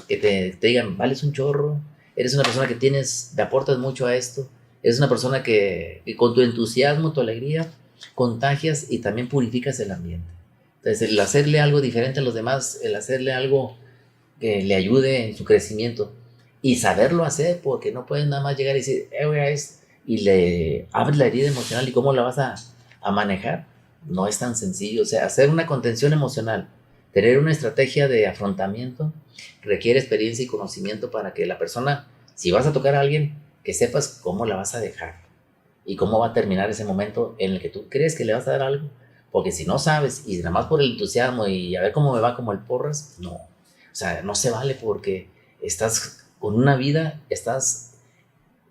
que te digan, vales un chorro, eres una persona que te aportas mucho a esto, eres una persona que con tu entusiasmo, tu alegría, contagias y también purificas el ambiente. Entonces, el hacerle algo diferente a los demás, el hacerle algo que le ayude en su crecimiento y saberlo hacer, porque no puedes nada más llegar y decir, oiga, y le abres la herida emocional y cómo la vas a manejar. No es tan sencillo, o sea, hacer una contención emocional, tener una estrategia de afrontamiento, requiere experiencia y conocimiento para que la persona, si vas a tocar a alguien, que sepas cómo la vas a dejar y cómo va a terminar ese momento en el que tú crees que le vas a dar algo, porque si no sabes y nada más por el entusiasmo y a ver cómo me va como el porras, no, o sea, no se vale porque estás con una vida, estás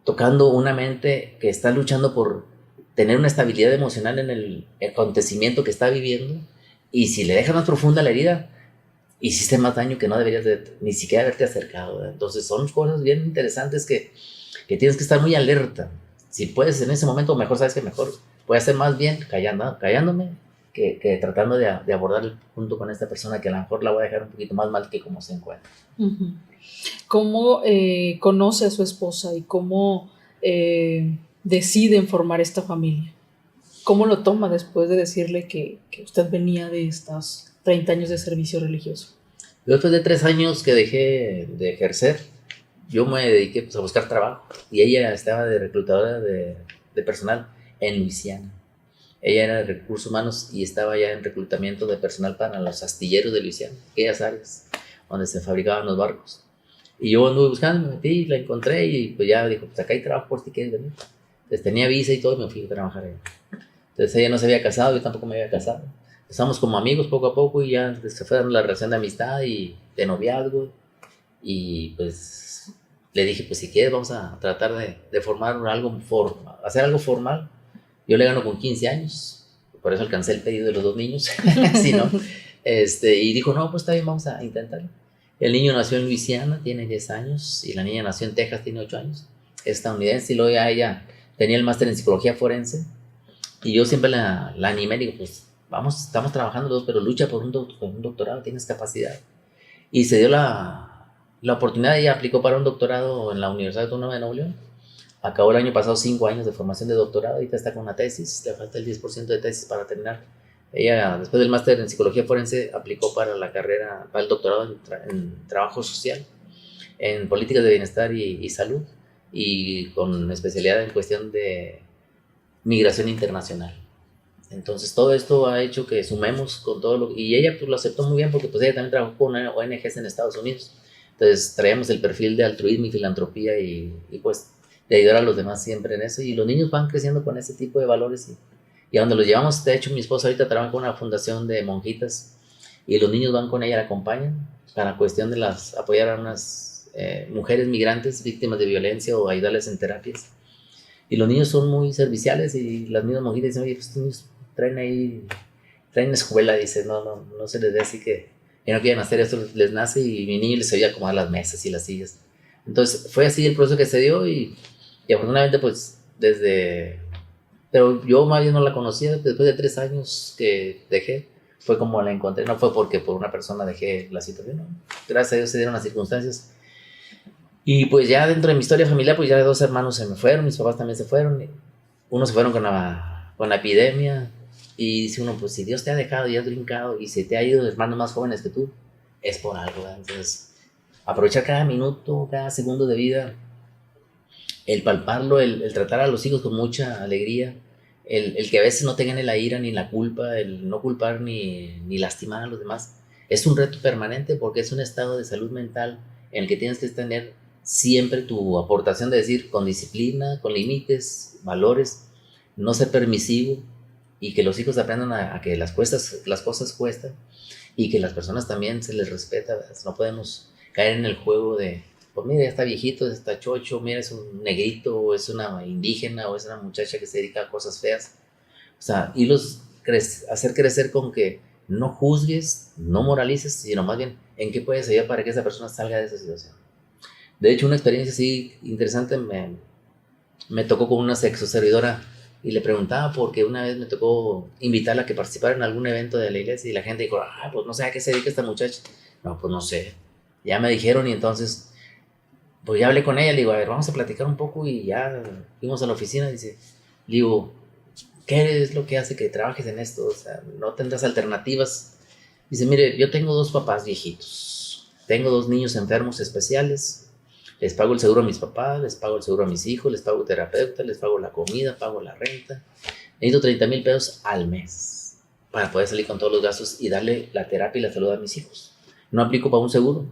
tocando una mente que está luchando por tener una estabilidad emocional en el acontecimiento que está viviendo, y si le dejas más profunda la herida, hiciste más daño que no deberías ni siquiera haberte acercado, ¿verdad? Entonces son cosas bien interesantes que tienes que estar muy alerta. Si puedes en ese momento, mejor sabes que mejor puedes hacer más bien callándome que tratando de abordar el punto con esta persona que a lo mejor la voy a dejar un poquito más mal que como se encuentra. Uh-huh. ¿Cómo conoce a su esposa y cómo deciden formar esta familia? ¿Cómo lo toma después de decirle que usted venía de estos 30 años de servicio religioso? Yo después de 3 años que dejé de ejercer, yo me dediqué pues, a buscar trabajo y ella estaba de reclutadora de personal en Luisiana. Ella era de recursos humanos y estaba ya en reclutamiento de personal para los astilleros de Luisiana, aquellas áreas donde se fabricaban los barcos. Y yo anduve buscando, me metí, la encontré y pues ya dijo, pues acá hay trabajo por si quieres venir. Entonces tenía visa y todo y me fui a trabajar allá. Entonces ella no se había casado, yo tampoco me había casado. Empezamos como amigos poco a poco y ya se fue dando la relación de amistad y de noviazgo. Y pues le dije, pues si quieres vamos a tratar de formar algo formal, hacer algo formal. Yo le gano con 15 años, por eso alcancé el pedido de los 2 niños. Sí, ¿no? Y dijo, no, pues está bien, vamos a intentarlo. El niño nació en Luisiana, tiene 10 años, y la niña nació en Texas, tiene 8 años, estadounidense, y luego ya ella tenía el máster en psicología forense, y yo siempre la animé, digo, pues vamos, estamos trabajando los dos, pero lucha por un doctorado, tienes capacidad. Y se dio la oportunidad, ella aplicó para un doctorado en la Universidad Autónoma de Nuevo León, acabó el año pasado 5 años de formación de doctorado, ahorita está con una tesis, le falta el 10% de tesis para terminar. Ella, después del máster en psicología forense, aplicó para la carrera, para el doctorado en trabajo social, en políticas de bienestar y salud, y con especialidad en cuestión de migración internacional. Entonces todo esto ha hecho que sumemos con todo lo, y ella pues lo aceptó muy bien porque pues ella también trabajó con ONGs en Estados Unidos. Entonces traíamos el perfil de altruismo y filantropía y pues de ayudar a los demás siempre en eso, y los niños van creciendo con ese tipo de valores y a donde los llevamos. De hecho mi esposa ahorita trabaja con una fundación de monjitas y los niños van con ella, la acompañan para cuestión de apoyar a unas mujeres migrantes víctimas de violencia o ayudarles en terapias, y los niños son muy serviciales y las mismas monjitas dicen, oye, pues estos niños traen escuela, dice, no se les ve así que no quieren hacer esto, les nace, y mi niño les ayuda a acomodar las mesas y las sillas. Entonces fue así el proceso que se dio y afortunadamente pues pero yo más bien no la conocía. Después de 3 años que dejé, fue como la encontré, no fue porque por una persona dejé la situación, ¿no? Gracias a Dios se dieron las circunstancias. Y pues ya dentro de mi historia familiar, pues ya 2 hermanos se me fueron, mis papás también se fueron, unos se fueron con la epidemia, Y dice uno, pues si Dios te ha dejado y has brincado y se te ha ido hermanos más jóvenes que tú, es por algo, ¿verdad? Entonces, aprovechar cada minuto, cada segundo de vida, el palparlo, el tratar a los hijos con mucha alegría, el que a veces no te gane la ira ni la culpa, el no culpar ni lastimar a los demás, es un reto permanente porque es un estado de salud mental en el que tienes que tener siempre tu aportación de decir con disciplina, con límites, valores, no ser permisivo y que los hijos aprendan a que las cosas cuestan y que las personas también se les respeta, ¿verdad? No podemos caer en el juego de, pues mira, ya está viejito, está chocho, mira, es un negrito, o es una indígena, o es una muchacha que se dedica a cosas feas. O sea, hacer crecer con que no juzgues, no moralices, sino más bien en qué puedes ayudar para que esa persona salga de esa situación. De hecho, una experiencia así interesante me tocó con una sexo servidora y le preguntaba porque una vez me tocó invitarla a que participara en algún evento de la iglesia y la gente dijo, pues no sé a qué se dedica esta muchacha. No, pues no sé. Ya me dijeron y entonces, pues ya hablé con ella, le digo, a ver, vamos a platicar un poco y ya fuimos a la oficina, dice, le digo, ¿qué es lo que hace que trabajes en esto? O sea, no tendrás alternativas. Dice, mire, yo tengo 2 papás viejitos, tengo 2 niños enfermos especiales, les pago el seguro a mis papás, les pago el seguro a mis hijos, les pago terapeuta, les pago la comida, pago la renta. Necesito 30,000 pesos al mes para poder salir con todos los gastos y darle la terapia y la salud a mis hijos. No aplico para un seguro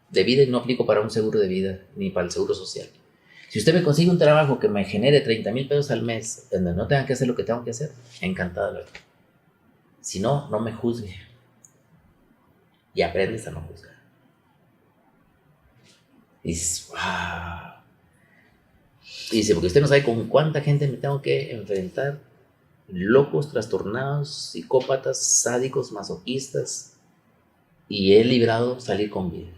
de vida y no aplico para un seguro de vida ni para el seguro social. Si usted me consigue un trabajo que me genere 30,000 pesos al mes, donde no tenga que hacer lo que tengo que hacer, encantado de verlo. Si no, no me juzgue y aprendes a no juzgar. Y dices, wow. Y dice, porque usted no sabe con cuánta gente me tengo que enfrentar, locos, trastornados, psicópatas, sádicos, masoquistas, y he librado salir con vida.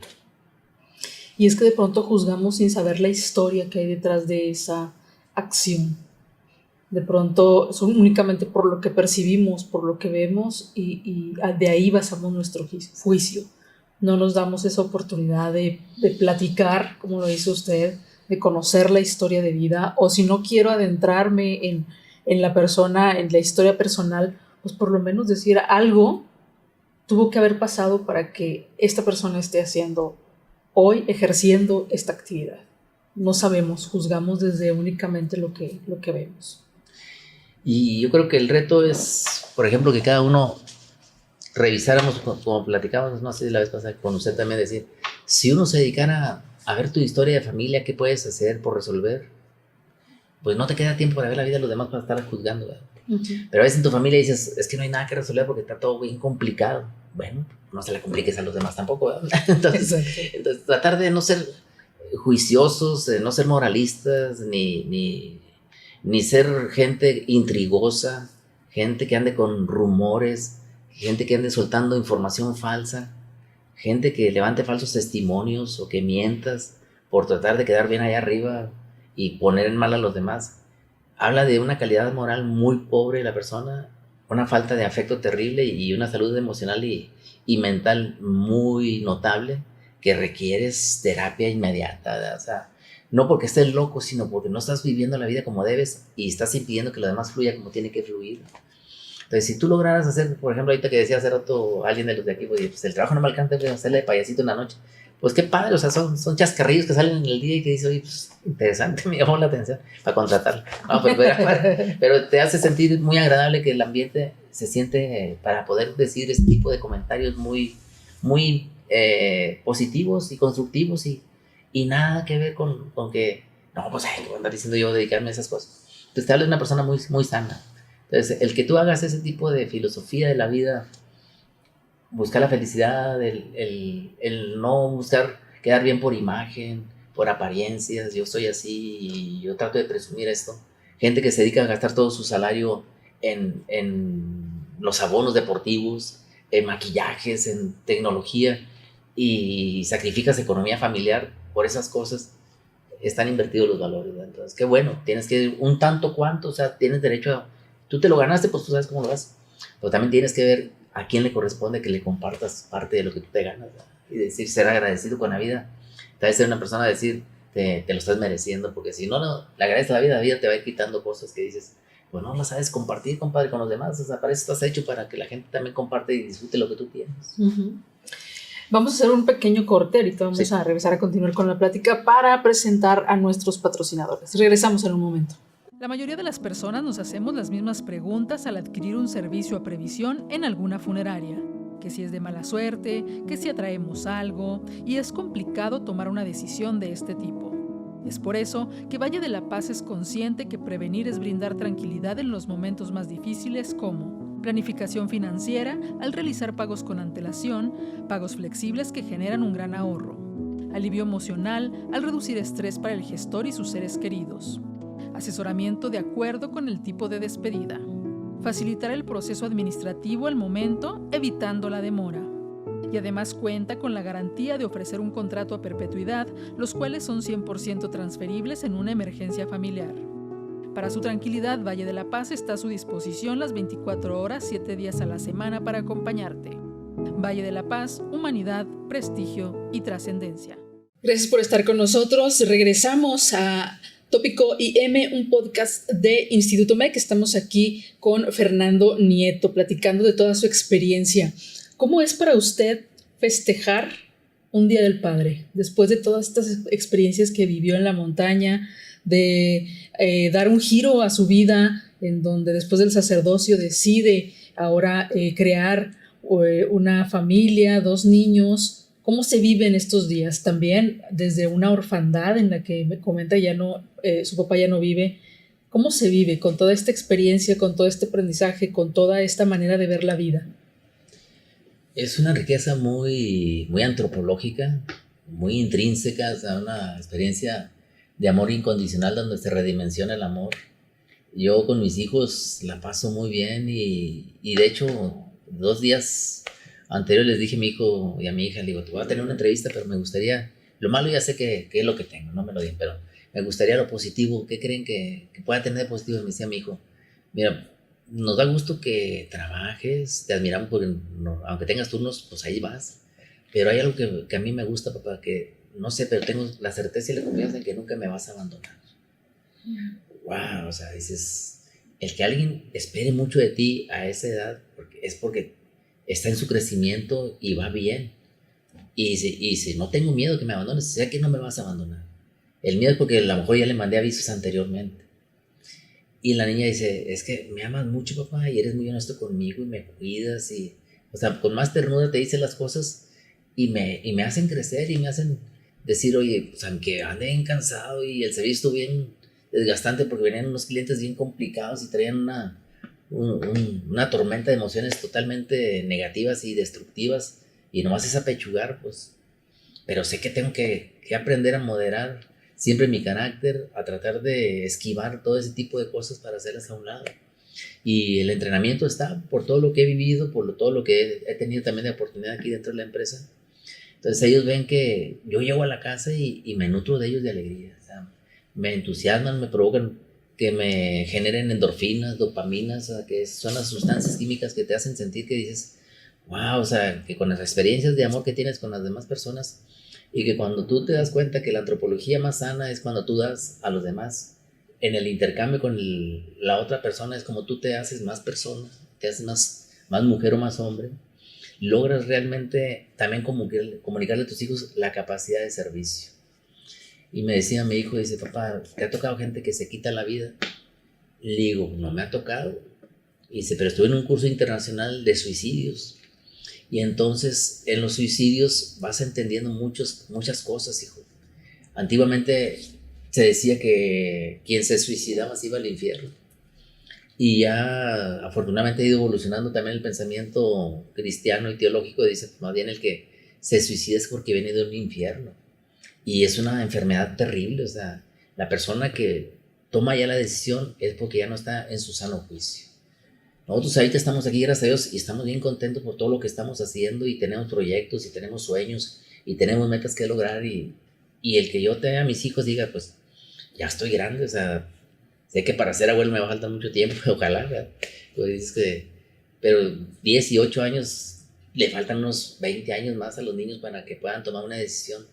Y es que de pronto juzgamos sin saber la historia que hay detrás de esa acción. De pronto son únicamente por lo que percibimos, por lo que vemos y de ahí basamos nuestro juicio. No nos damos esa oportunidad de platicar, como lo dice usted, de conocer la historia de vida, o si no quiero adentrarme en la persona, en la historia personal, pues por lo menos decir algo tuvo que haber pasado para que esta persona esté haciendo hoy, ejerciendo esta actividad. No sabemos, juzgamos desde únicamente lo que vemos. Y yo creo que el reto es, por ejemplo, que cada uno revisáramos, como platicábamos, no sé, la vez pasada con usted también, decir, si uno se dedicara a ver tu historia de familia, ¿qué puedes hacer por resolver? Pues no te queda tiempo para ver la vida de los demás para estar juzgando, ¿verdad? Uh-huh. Pero a veces en tu familia dices, es que no hay nada que resolver porque está todo bien complicado. Bueno, no se la compliques a los demás tampoco, ¿verdad? Entonces, tratar de no ser juiciosos, de no ser moralistas, ni ser gente intrigosa, gente que ande con rumores, gente que ande soltando información falsa, gente que levante falsos testimonios o que mientas por tratar de quedar bien allá arriba y poner en mal a los demás. Habla de una calidad moral muy pobre de la persona, una falta de afecto terrible y una salud emocional y mental muy notable que requieres terapia inmediata, ¿verdad? O sea, no porque estés loco, sino porque no estás viviendo la vida como debes y estás impidiendo que lo demás fluya como tiene que fluir. Entonces, si tú lograras hacer, por ejemplo, ahorita que decía hace rato alguien de los de aquí, pues el trabajo no me alcanza, voy a hacerle de payasito en la noche. Pues qué padre, o sea, son chascarrillos que salen en el día y que dices, oye, pues interesante, me llamó la atención para contratarlo. No, pero te hace sentir muy agradable que el ambiente se siente para poder decir este tipo de comentarios muy, muy positivos y constructivos y nada que ver con que, no, pues, ¿qué voy a andar diciendo yo dedicarme a esas cosas? Entonces te habla de una persona muy, muy sana. Entonces, el que tú hagas ese tipo de filosofía de la vida, buscar la felicidad, el no buscar quedar bien por imagen, por apariencias, yo soy así y yo trato de presumir esto. Gente que se dedica a gastar todo su salario en los abonos deportivos, en maquillajes, en tecnología y sacrificas economía familiar por esas cosas, están invertidos los valores, ¿verdad? Entonces, qué bueno, tienes que un tanto cuanto, o sea, tienes derecho a, tú te lo ganaste, pues tú sabes cómo lo haces, pero también tienes que ver a quién le corresponde que le compartas parte de lo que tú te ganas, ¿verdad? Y decir, ser agradecido con la vida, tal vez ser una persona a decir, te lo estás mereciendo, porque si no le agradeces a la vida te va a ir quitando cosas que dices, pues no la sabes compartir, compadre, con los demás. O sea, para eso estás hecho, para que la gente también comparte y disfrute lo que tú tienes. Uh-huh. Vamos a hacer un pequeño corte, ahorita vamos a regresar a continuar con la plática para presentar a nuestros patrocinadores. Regresamos en un momento. La mayoría de las personas nos hacemos las mismas preguntas al adquirir un servicio a previsión en alguna funeraria. Que si es de mala suerte, que si atraemos algo, y es complicado tomar una decisión de este tipo. Es por eso que Valle de la Paz es consciente que prevenir es brindar tranquilidad en los momentos más difíciles, como planificación financiera al realizar pagos con antelación, pagos flexibles que generan un gran ahorro, alivio emocional al reducir estrés para el gestor y sus seres queridos, asesoramiento de acuerdo con el tipo de despedida, facilitar el proceso administrativo al momento, evitando la demora. Y además cuenta con la garantía de ofrecer un contrato a perpetuidad, los cuales son 100% transferibles en una emergencia familiar. Para su tranquilidad, Valle de la Paz está a su disposición las 24 horas, 7 días a la semana para acompañarte. Valle de la Paz, humanidad, prestigio y trascendencia. Gracias por estar con nosotros. Regresamos a Tópico IM, un podcast de Instituto MEC. Estamos aquí con Fernando Nieto, platicando de toda su experiencia. ¿Cómo es para usted festejar un Día del Padre? Después de todas estas experiencias que vivió en la montaña, de dar un giro a su vida, en donde después del sacerdocio decide ahora crear una familia, 2 niños. ¿Cómo se viven estos días? También desde una orfandad en la que me comenta su papá ya no vive. ¿Cómo se vive con toda esta experiencia, con todo este aprendizaje, con toda esta manera de ver la vida? Es una riqueza muy, muy antropológica, muy intrínseca, o sea, una experiencia de amor incondicional donde se redimensiona el amor. Yo con mis hijos la paso muy bien y de hecho 2 días anteriores les dije a mi hijo y a mi hija, le digo, te voy a tener una entrevista, pero me gustaría, lo malo ya sé que es lo que tengo, no me lo digan, pero me gustaría lo positivo. ¿Qué creen que pueda tener de positivo? Me decía mi hijo, mira, nos da gusto que trabajes, te admiramos porque aunque tengas turnos, pues ahí vas. Pero hay algo que a mí me gusta, papá, que no sé, pero tengo la certeza y la confianza de que nunca me vas a abandonar. Wow, o sea, dices, el que alguien espere mucho de ti a esa edad, es porque está en su crecimiento y va bien. Y si no tengo miedo que me abandones, sé que no me vas a abandonar. El miedo es porque a lo mejor ya le mandé avisos anteriormente. Y la niña dice, es que me amas mucho, papá, y eres muy honesto conmigo y me cuidas. Y, o sea, con más ternura te dice las cosas y me hacen crecer y me hacen decir, oye, pues aunque ande bien cansado y el servicio estuvo bien desgastante porque venían unos clientes bien complicados y traían una tormenta de emociones totalmente negativas y destructivas y nomás es apechugar, pues. Pero sé que tengo que aprender a moderar siempre mi carácter, a tratar de esquivar todo ese tipo de cosas para hacerlas a un lado. Y el entrenamiento está por todo lo que he vivido, por todo lo que he tenido también de oportunidad aquí dentro de la empresa. Entonces ellos ven que yo llego a la casa y me nutro de ellos de alegría. O sea, me entusiasman, me provocan que me generen endorfinas, dopaminas, o sea, que son las sustancias químicas que te hacen sentir que dices, wow, o sea, que con las experiencias de amor que tienes con las demás personas, y que cuando tú te das cuenta que la antropología más sana es cuando tú das a los demás, en el intercambio con la otra persona es como tú te haces más persona, te haces más mujer o más hombre, logras realmente también comunicarle a tus hijos la capacidad de servicio. Y me decía mi hijo, dice, papá, ¿te ha tocado gente que se quita la vida? Le digo, no me ha tocado. Y dice, pero estuve en un curso internacional de suicidios. Y entonces en los suicidios vas entendiendo muchas cosas, hijo. Antiguamente se decía que quien se suicidaba se iba al infierno. Y ya afortunadamente ha ido evolucionando también el pensamiento cristiano y teológico. Dice, más bien el que se suicida es porque viene de un infierno. Y es una enfermedad terrible. O sea, la persona que toma ya la decisión es porque ya no está en su sano juicio. Nosotros ahorita estamos aquí, gracias a Dios, y estamos bien contentos por todo lo que estamos haciendo y tenemos proyectos y tenemos sueños y tenemos metas que lograr y el que yo tenga a mis hijos diga, pues ya estoy grande, o sea, sé que para ser abuelo me va a faltar mucho tiempo, ojalá, ¿verdad? Pues, pero 18 años, le faltan unos 20 años más a los niños para que puedan tomar una decisión.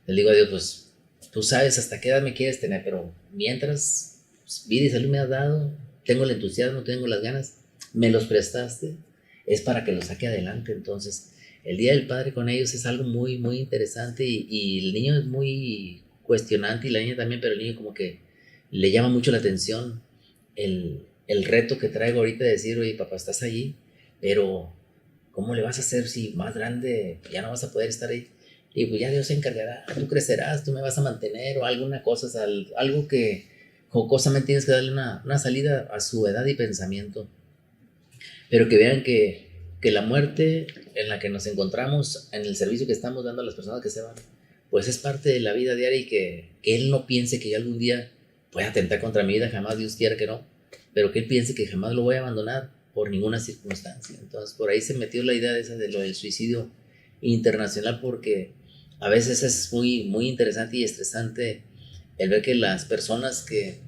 Les digo a Dios, pues tú sabes hasta qué edad me quieres tener, pero mientras pues, vida y salud me has dado, tengo el entusiasmo, tengo las ganas, me los prestaste, es para que los saque adelante. Entonces, el Día del Padre con ellos es algo muy, muy interesante y el niño es muy cuestionante y la niña también, pero el niño como que le llama mucho la atención el reto que traigo ahorita de decir, oye, papá, estás allí, pero ¿cómo le vas a hacer si más grande ya no vas a poder estar ahí? Y pues ya Dios se encargará, tú crecerás, tú me vas a mantener o alguna cosa, o sea, algo que jocosamente tienes que darle una salida a su edad y pensamiento, pero que vean que la muerte en la que nos encontramos, en el servicio que estamos dando a las personas que se van, pues es parte de la vida diaria y que él no piense que yo algún día pueda atentar contra mi vida, jamás Dios quiera que no, pero que él piense que jamás lo voy a abandonar por ninguna circunstancia. Entonces por ahí se metió la idea de esa de lo del suicidio internacional, porque a veces es muy, muy interesante y estresante el ver que las personas que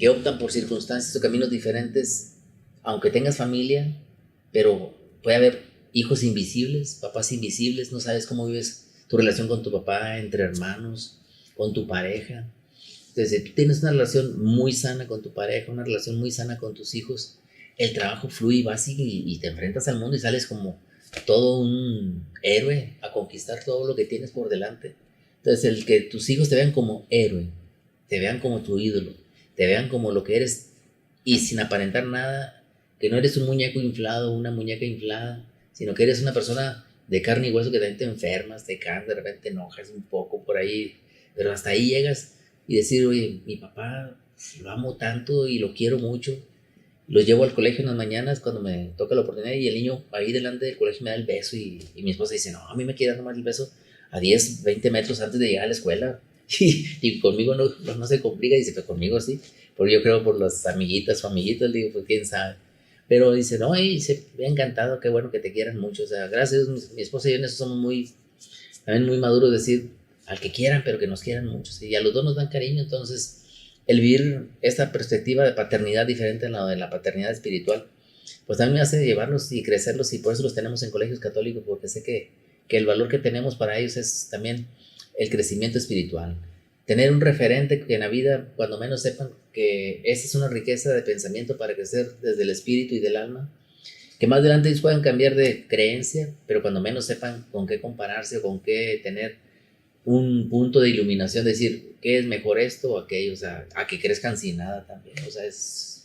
optan por circunstancias o caminos diferentes, aunque tengas familia, pero puede haber hijos invisibles, papás invisibles, no sabes cómo vives tu relación con tu papá, entre hermanos, con tu pareja. Entonces, si tú tienes una relación muy sana con tu pareja, una relación muy sana con tus hijos, el trabajo fluye y vas y te enfrentas al mundo y sales como todo un héroe a conquistar todo lo que tienes por delante. Entonces, el que tus hijos te vean como héroe, te vean como tu ídolo, te vean como lo que eres y sin aparentar nada, que no eres un muñeco inflado, una muñeca inflada, sino que eres una persona de carne y hueso que también te enfermas, te cansas, de repente te enojas un poco por ahí, pero hasta ahí llegas y decir, oye, mi papá lo amo tanto y lo quiero mucho. Lo llevo al colegio en las mañanas cuando me toca la oportunidad y el niño ahí delante del colegio me da el beso y mi esposa dice, no, a mí me quiere dar nomás el beso a 10 20 metros antes de llegar a la escuela. Y conmigo no se complica, dice, pero conmigo sí, porque yo creo por las amiguitas o amiguitos, le digo, pues quién sabe. Pero dice, no, y dice, me ha encantado, qué bueno que te quieran mucho. O sea, gracias a Dios, mi esposa y yo en eso somos también muy maduros, decir, al que quieran, pero que nos quieran mucho. ¿Sí? Y a los dos nos dan cariño, entonces el vivir esta perspectiva de paternidad diferente a la de la paternidad espiritual, pues también me hace llevarlos y crecerlos y por eso los tenemos en colegios católicos, porque sé que el valor que tenemos para ellos es también el crecimiento espiritual. Tener un referente que en la vida, cuando menos sepan que esa es una riqueza de pensamiento para crecer desde el espíritu y del alma, que más adelante ellos puedan cambiar de creencia, pero cuando menos sepan con qué compararse o con qué tener un punto de iluminación, decir, ¿qué es mejor esto o aquello? O sea, a que crezcan sin nada también. O sea,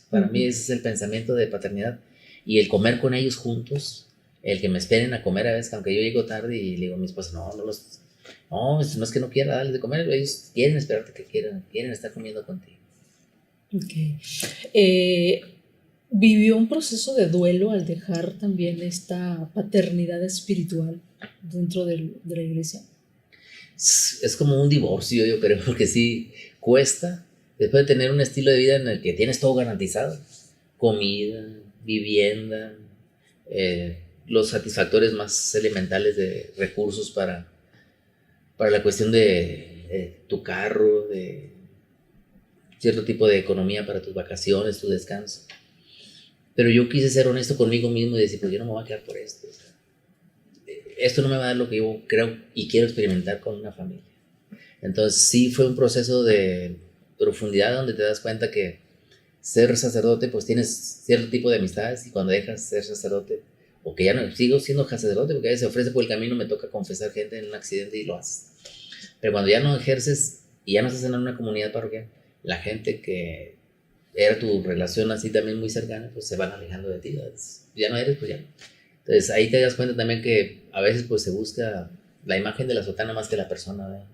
para mí ese es el pensamiento de paternidad y el comer con ellos juntos, el que me esperen a comer a veces, aunque yo llego tarde y le digo a mi esposa, no, no es que no quiera darles de comer, ellos quieren esperarte que quieren estar comiendo contigo. Okay. ¿Vivió un proceso de duelo al dejar también esta paternidad espiritual dentro de la iglesia? Es como un divorcio, yo creo, porque sí cuesta, después de tener un estilo de vida en el que tienes todo garantizado, comida, vivienda, los satisfactores más elementales de recursos para la cuestión de tu carro, de cierto tipo de economía para tus vacaciones, tu descanso. Pero yo quise ser honesto conmigo mismo y decir, pues yo no me voy a quedar por esto. O sea, esto no me va a dar lo que yo creo y quiero experimentar con una familia. Entonces sí fue un proceso de profundidad donde te das cuenta que ser sacerdote pues tienes cierto tipo de amistades y cuando dejas ser sacerdote o que ya no sigo siendo sacerdote porque a veces se ofrece por el camino, me toca confesar gente en un accidente y lo haces. Pero cuando ya no ejerces y ya no estás en una comunidad parroquial, la gente que era tu relación así también muy cercana, pues se van alejando de ti. Ya no eres, pues ya no. Entonces ahí te das cuenta también que a veces pues se busca la imagen de la sotana más que la persona, ¿verdad?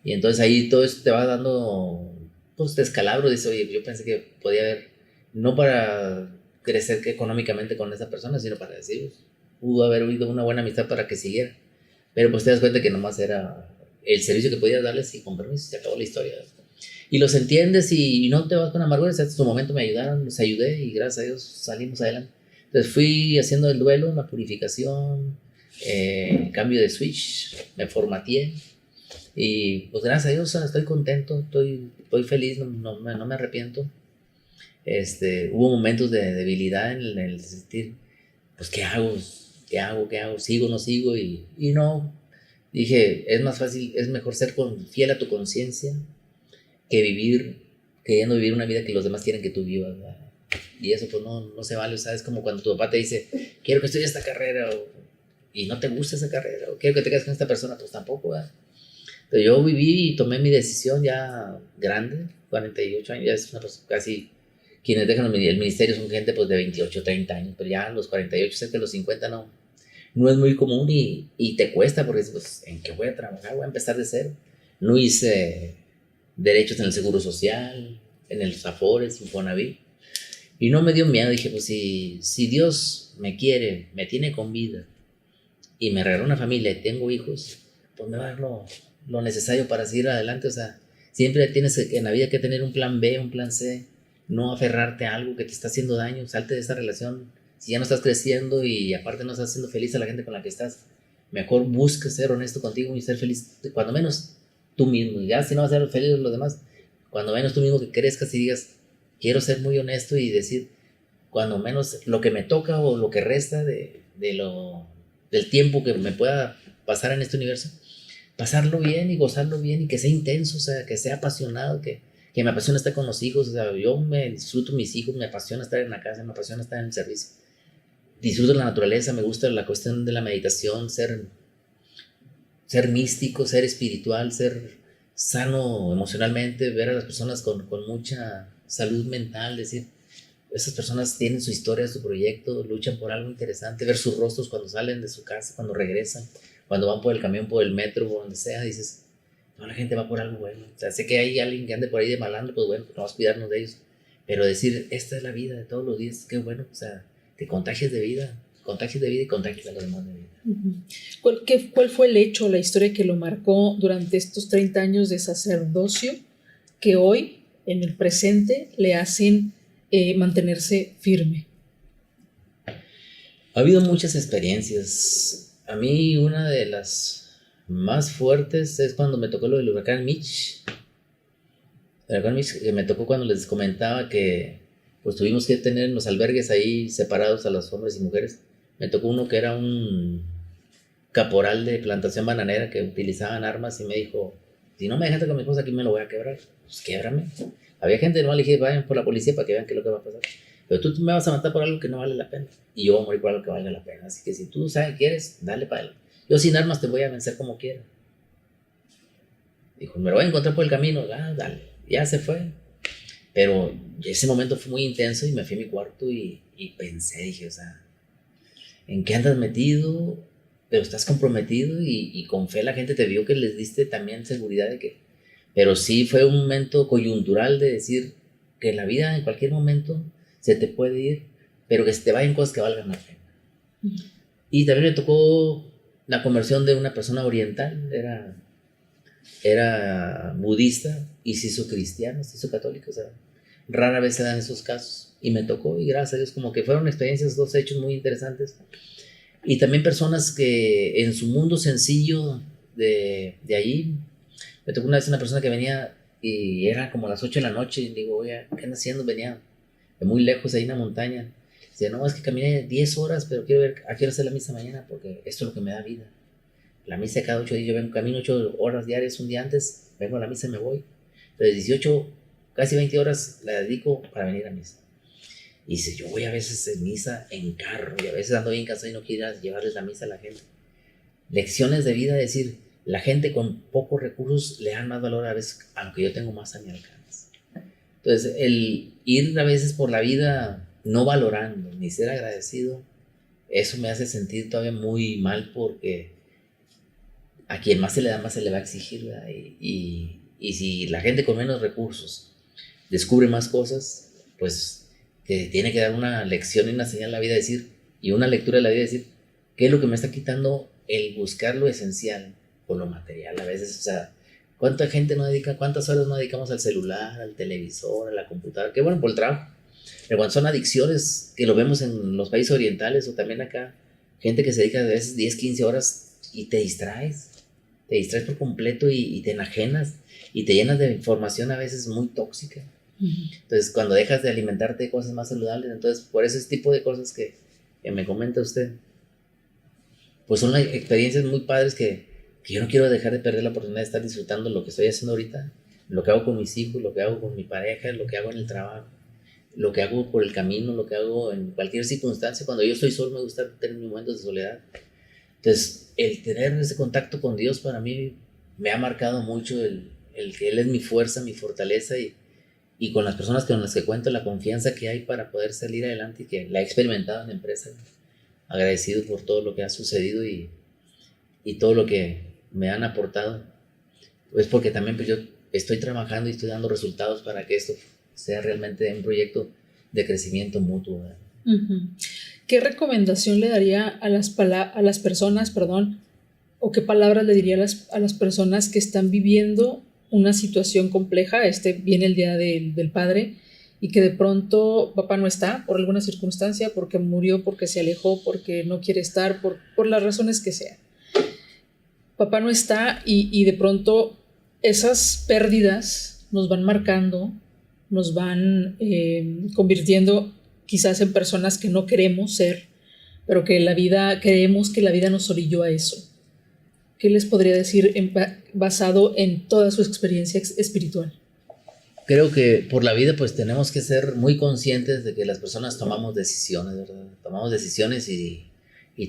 Y entonces ahí todo eso te va dando pues descalabro, dice, oye, yo pensé que podía haber, no para crecer económicamente con esa persona, sino para decir, pudo haber habido una buena amistad para que siguiera. Pero pues te das cuenta que nomás era el servicio que podías darles y con permiso se acabó la historia. Y los entiendes y no te vas con amargura. En su momento me ayudaron, los ayudé y gracias a Dios salimos adelante. Entonces fui haciendo el duelo, la purificación, cambio de switch, me formateé y pues gracias a Dios estoy contento, estoy feliz, no me arrepiento. Hubo momentos de debilidad en el sentir, pues ¿qué hago? ¿Qué hago? ¿Qué hago? ¿Sigo o no sigo? Y no, dije, es más fácil, es mejor ser fiel a tu conciencia que queriendo vivir una vida que los demás quieren que tú vivas, ¿verdad? Y eso pues no se vale, o sea, es como cuando tu papá te dice, quiero que estudies esta carrera, y no te gusta esa carrera, o quiero que te quedes con esta persona, pues tampoco, ¿verdad? Pero yo viví y tomé mi decisión ya grande, 48 años, ya es una persona casi, quienes dejan el ministerio son gente pues de 28, 30 años, pero ya a los 48, cerca de los 50 no es muy común y te cuesta porque pues, ¿en qué voy a trabajar? Voy a empezar de cero. No hice derechos en el Seguro Social, en los Afores, Infonavit, y no me dio miedo, dije pues si Dios me quiere, me tiene con vida y me regaló una familia y tengo hijos, pues me va a dar lo necesario para seguir adelante. O sea, siempre tienes en la vida que tener un plan B, un plan C, no aferrarte a algo que te está haciendo daño, salte de esa relación. Si ya no estás creciendo y aparte no estás haciendo feliz a la gente con la que estás, mejor busca ser honesto contigo y ser feliz, cuando menos tú mismo. Y ya si no vas a ser feliz los demás, cuando menos tú mismo que crezcas y digas, quiero ser muy honesto y decir, cuando menos lo que me toca o lo que resta del tiempo que me pueda pasar en este universo, pasarlo bien y gozarlo bien y que sea intenso, o sea, que sea apasionado, que me apasiona estar con los hijos. O sea, yo me disfruto mis hijos, me apasiona estar en la casa, me apasiona estar en el servicio, disfruto la naturaleza, me gusta la cuestión de la meditación, ser místico, ser espiritual, ser sano emocionalmente, ver a las personas con mucha salud mental, decir, esas personas tienen su historia, su proyecto, luchan por algo interesante, ver sus rostros cuando salen de su casa, cuando regresan, cuando van por el camión, por el metro, por donde sea, dices, no, la gente va por algo bueno. O sea, sé que hay alguien que ande por ahí de malandro, pues bueno, pues vamos a cuidarnos de ellos. Pero decir, esta es la vida de todos los días, qué bueno, o sea, te contagias de vida y contagias a los demás de vida. Uh-huh. ¿Cuál fue el hecho, la historia que lo marcó durante estos 30 años de sacerdocio que hoy, en el presente, le hacen mantenerse firme? Ha habido muchas experiencias. A mí una de las más fuertes es cuando me tocó lo del huracán Mitch. El huracán Mitch que me tocó cuando les comentaba que pues tuvimos que tener los albergues ahí separados a los hombres y mujeres. Me tocó uno que era un caporal de plantación bananera que utilizaban armas y me dijo, si no me dejaste con mi esposa aquí me lo voy a quebrar. Pues québrame. Había gente, no le dije, vayan por la policía para que vean qué es lo que va a pasar. Pero tú me vas a matar por algo que no vale la pena. Y yo voy a morir por algo que valga la pena. Así que si tú sabes, quieres, dale para adelante. Yo sin armas te voy a vencer como quiera. Dijo, me lo voy a encontrar por el camino. Ah, dale. Ya se fue. Pero ese momento fue muy intenso y me fui a mi cuarto y pensé, dije, o sea, ¿en qué andas metido? Pero estás comprometido y con fe la gente te vio que les diste también seguridad de que... Pero sí fue un momento coyuntural de decir que la vida en cualquier momento se te puede ir, pero que se te vayan cosas que valgan la pena. Uh-huh. Y también me tocó la conversión de una persona oriental, era budista y se hizo cristiano, se hizo católico, o sea, rara vez se dan esos casos. Y me tocó, y gracias a Dios, como que fueron experiencias, dos hechos muy interesantes. Y también personas que en su mundo sencillo de allí, me tocó una vez una persona que venía y era como las 8 de la noche y digo, oye, ¿qué andas haciendo? Venía de muy lejos ahí en la montaña. Dice, no, es que caminé 10 horas, pero quiero ver a qué hora hacer la misa mañana porque esto es lo que me da vida. La misa cada 8 días, yo vengo, camino 8 horas diarias, un día antes, vengo a la misa y me voy. Entonces 18, casi 20 horas la dedico para venir a misa. Y dice, yo voy a veces en misa en carro y a veces ando bien cansado y no quiero llevarles la misa a la gente. Lecciones de vida, decir, la gente con pocos recursos le dan más valor a veces a lo que yo tengo más a mi alcance. Entonces, el ir a veces por la vida no valorando ni ser agradecido, eso me hace sentir todavía muy mal porque a quien más se le da, más se le va a exigir, ¿verdad? Y si la gente con menos recursos descubre más cosas, pues te tiene que dar una lección y una señal a la vida, decir, y una lectura de la vida, decir, ¿qué es lo que me está quitando el buscar lo esencial por lo material? A veces, o sea, ¿cuánta gente no dedica, cuántas horas no dedicamos al celular, al televisor, a la computadora? Qué bueno por el trabajo. Pero cuando son adicciones, que lo vemos en los países orientales o también acá, gente que se dedica a veces 10, 15 horas y te distraes por completo y te enajenas y te llenas de información a veces muy tóxica. Entonces, cuando dejas de alimentarte de cosas más saludables, entonces, por ese tipo de cosas que me comenta usted, pues son experiencias muy padres que yo no quiero dejar de perder la oportunidad de estar disfrutando lo que estoy haciendo ahorita, lo que hago con mis hijos, lo que hago con mi pareja, lo que hago en el trabajo. lo que hago por el camino, lo que hago en cualquier circunstancia. Cuando yo estoy solo me gusta tener mis momentos de soledad. Entonces, el tener ese contacto con Dios para mí me ha marcado mucho el que Él es mi fuerza, mi fortaleza y con las personas con las que cuento, la confianza que hay para poder salir adelante y que la he experimentado en la empresa. Agradecido por todo lo que ha sucedido y todo lo que me han aportado. Pues porque también pues yo estoy trabajando y estoy dando resultados para que esto sea realmente un proyecto de crecimiento mutuo, ¿verdad? Uh-huh. ¿Qué recomendación le daría a las personas, perdón, o qué palabras le diría a las personas que están viviendo una situación compleja? Viene el Día del Padre y que de pronto papá no está por alguna circunstancia, porque murió, porque se alejó, porque no quiere estar, por las razones que sean. Papá no está y de pronto esas pérdidas nos van marcando, nos van convirtiendo quizás en personas que no queremos ser, pero que creemos que la vida nos orilló a eso. ¿Qué les podría decir basado en toda su experiencia espiritual? Creo que por la vida pues tenemos que ser muy conscientes de que las personas tomamos decisiones, ¿verdad? Tomamos decisiones y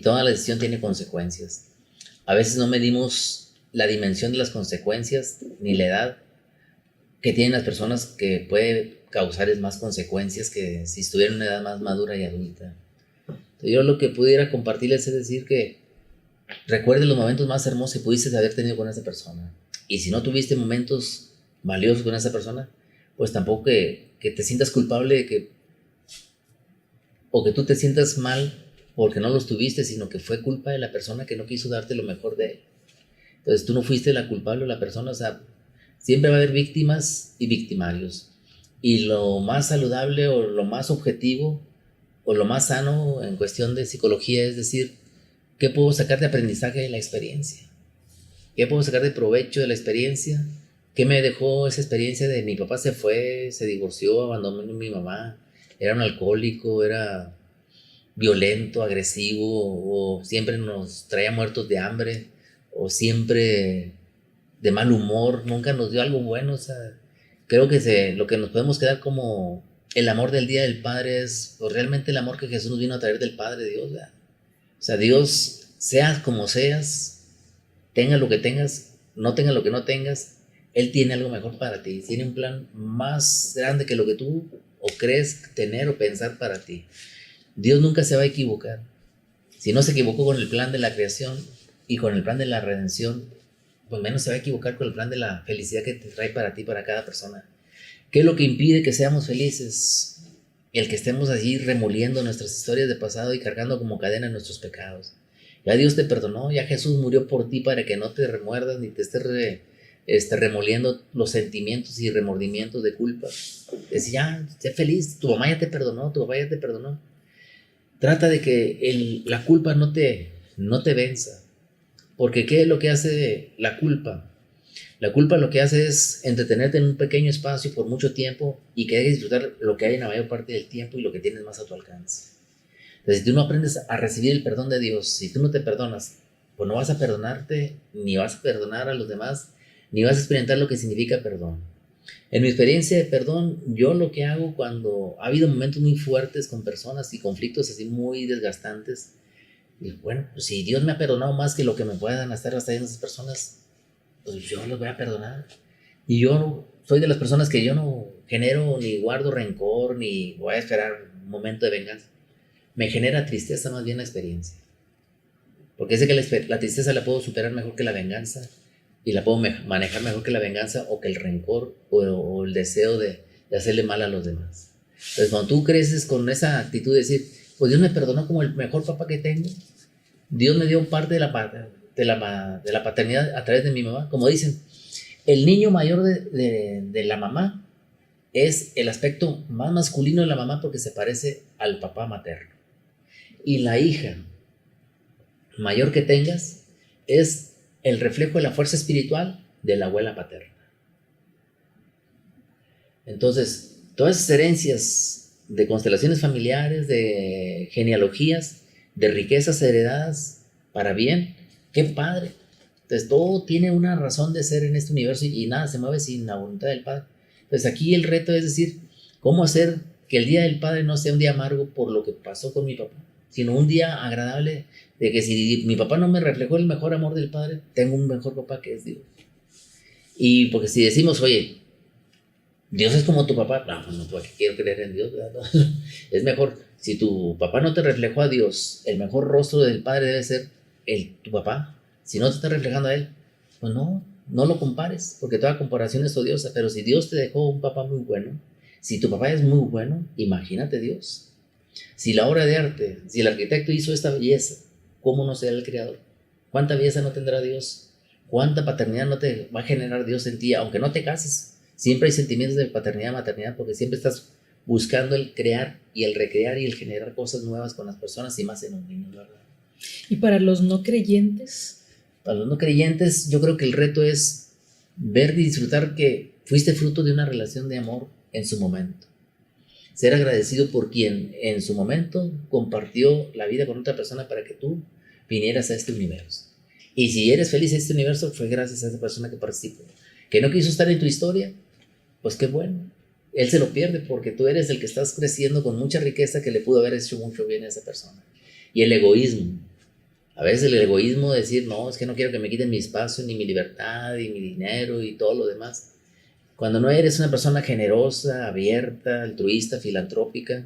toda la decisión tiene consecuencias. A veces no medimos la dimensión de las consecuencias ni la edad que tienen las personas que puede causar más consecuencias que si estuvieran en una edad más madura y adulta. Entonces, yo lo que pudiera compartirles es decir que recuerde los momentos más hermosos que pudiste haber tenido con esa persona. Y si no tuviste momentos valiosos con esa persona, pues tampoco que te sientas culpable de o que tú te sientas mal porque no los tuviste, sino que fue culpa de la persona que no quiso darte lo mejor de él. Entonces tú no fuiste la culpable o la persona, o sea, siempre va a haber víctimas y victimarios. Y lo más saludable o lo más objetivo o lo más sano en cuestión de psicología es decir, ¿qué puedo sacar de aprendizaje de la experiencia? ¿Qué puedo sacar de provecho de la experiencia? ¿Qué me dejó esa experiencia de mi papá se fue, se divorció, abandonó a mi mamá, era un alcohólico, era violento, agresivo, o siempre nos traía muertos de hambre, o siempre de mal humor, nunca nos dio algo bueno? O sea, creo que lo que nos podemos quedar como el amor del Día del Padre es pues, realmente el amor que Jesús nos vino a traer del Padre Dios, ¿verdad? O sea, Dios, seas como seas, tengas lo que tengas, no tengas lo que no tengas, Él tiene algo mejor para ti, tiene un plan más grande que lo que tú o crees tener o pensar para ti. Dios nunca se va a equivocar. Si no se equivocó con el plan de la creación y con el plan de la redención, pues menos se va a equivocar con el plan de la felicidad que te trae para ti, para cada persona. ¿Qué es lo que impide que seamos felices? El que estemos allí remoliendo nuestras historias de pasado y cargando como cadena nuestros pecados. Ya Dios te perdonó, ya Jesús murió por ti para que no te remuerdas ni te estés remoliendo los sentimientos y remordimientos de culpa. Decía, ya, sé feliz, tu mamá ya te perdonó, tu papá ya te perdonó. Trata de que la culpa no te venza. Porque ¿qué es lo que hace la culpa? La culpa lo que hace es entretenerte en un pequeño espacio por mucho tiempo y que dejes disfrutar lo que hay en la mayor parte del tiempo y lo que tienes más a tu alcance. Entonces, si tú no aprendes a recibir el perdón de Dios, si tú no te perdonas, pues no vas a perdonarte, ni vas a perdonar a los demás, ni vas a experimentar lo que significa perdón. En mi experiencia de perdón, yo lo que hago cuando ha habido momentos muy fuertes con personas y conflictos así muy desgastantes, y bueno, pues si Dios me ha perdonado más que lo que me puedan estar haciendo esas personas, pues yo los voy a perdonar. Y yo soy de las personas que yo no genero ni guardo rencor, ni voy a esperar un momento de venganza. Me genera tristeza más bien la experiencia. Porque sé que la tristeza la puedo superar mejor que la venganza y la puedo manejar mejor que la venganza o que el rencor o el deseo de hacerle mal a los demás. Entonces, cuando tú creces con esa actitud de decir, pues Dios me perdonó como el mejor papá que tengo, Dios me dio parte de la paternidad a través de mi mamá. Como dicen, el niño mayor de la mamá es el aspecto más masculino de la mamá porque se parece al papá materno. Y la hija mayor que tengas es el reflejo de la fuerza espiritual de la abuela paterna. Entonces, todas esas herencias de constelaciones familiares, de genealogías, de riquezas heredadas para bien, qué padre. Entonces, todo tiene una razón de ser en este universo y nada se mueve sin la voluntad del Padre. Entonces, aquí el reto es decir, ¿cómo hacer que el Día del Padre no sea un día amargo por lo que pasó con mi papá, sino un día agradable de que si mi papá no me reflejó el mejor amor del Padre, tengo un mejor papá que es Dios. Y porque si decimos, oye, Dios es como tu papá, no, porque quiero creer en Dios, ¿verdad? Es mejor, si tu papá no te reflejó a Dios, el mejor rostro del Padre debe ser tu papá. Si no te está reflejando a Él, pues no lo compares, porque toda comparación es odiosa. Pero si Dios te dejó un papá muy bueno, si tu papá es muy bueno, imagínate Dios. Si la obra de arte, si el arquitecto hizo esta belleza, ¿cómo no será el creador? ¿Cuánta belleza no tendrá Dios? ¿Cuánta paternidad no te va a generar Dios en ti? Aunque no te cases, siempre hay sentimientos de paternidad, maternidad, porque siempre estás buscando el crear y el recrear y el generar cosas nuevas con las personas y más en un niño, ¿verdad? ¿Y para los no creyentes? Para los no creyentes, yo creo que el reto es ver y disfrutar que fuiste fruto de una relación de amor en su momento. Ser agradecido por quien en su momento compartió la vida con otra persona para que tú vinieras a este universo. Y si eres feliz en este universo, fue gracias a esa persona que participó. Que no quiso estar en tu historia, pues qué bueno. Él se lo pierde porque tú eres el que estás creciendo con mucha riqueza que le pudo haber hecho mucho bien a esa persona. Y el egoísmo. A veces el egoísmo de decir, no, es que no quiero que me quiten mi espacio, ni mi libertad, y mi dinero, y todo lo demás. Cuando no eres una persona generosa, abierta, altruista, filantrópica,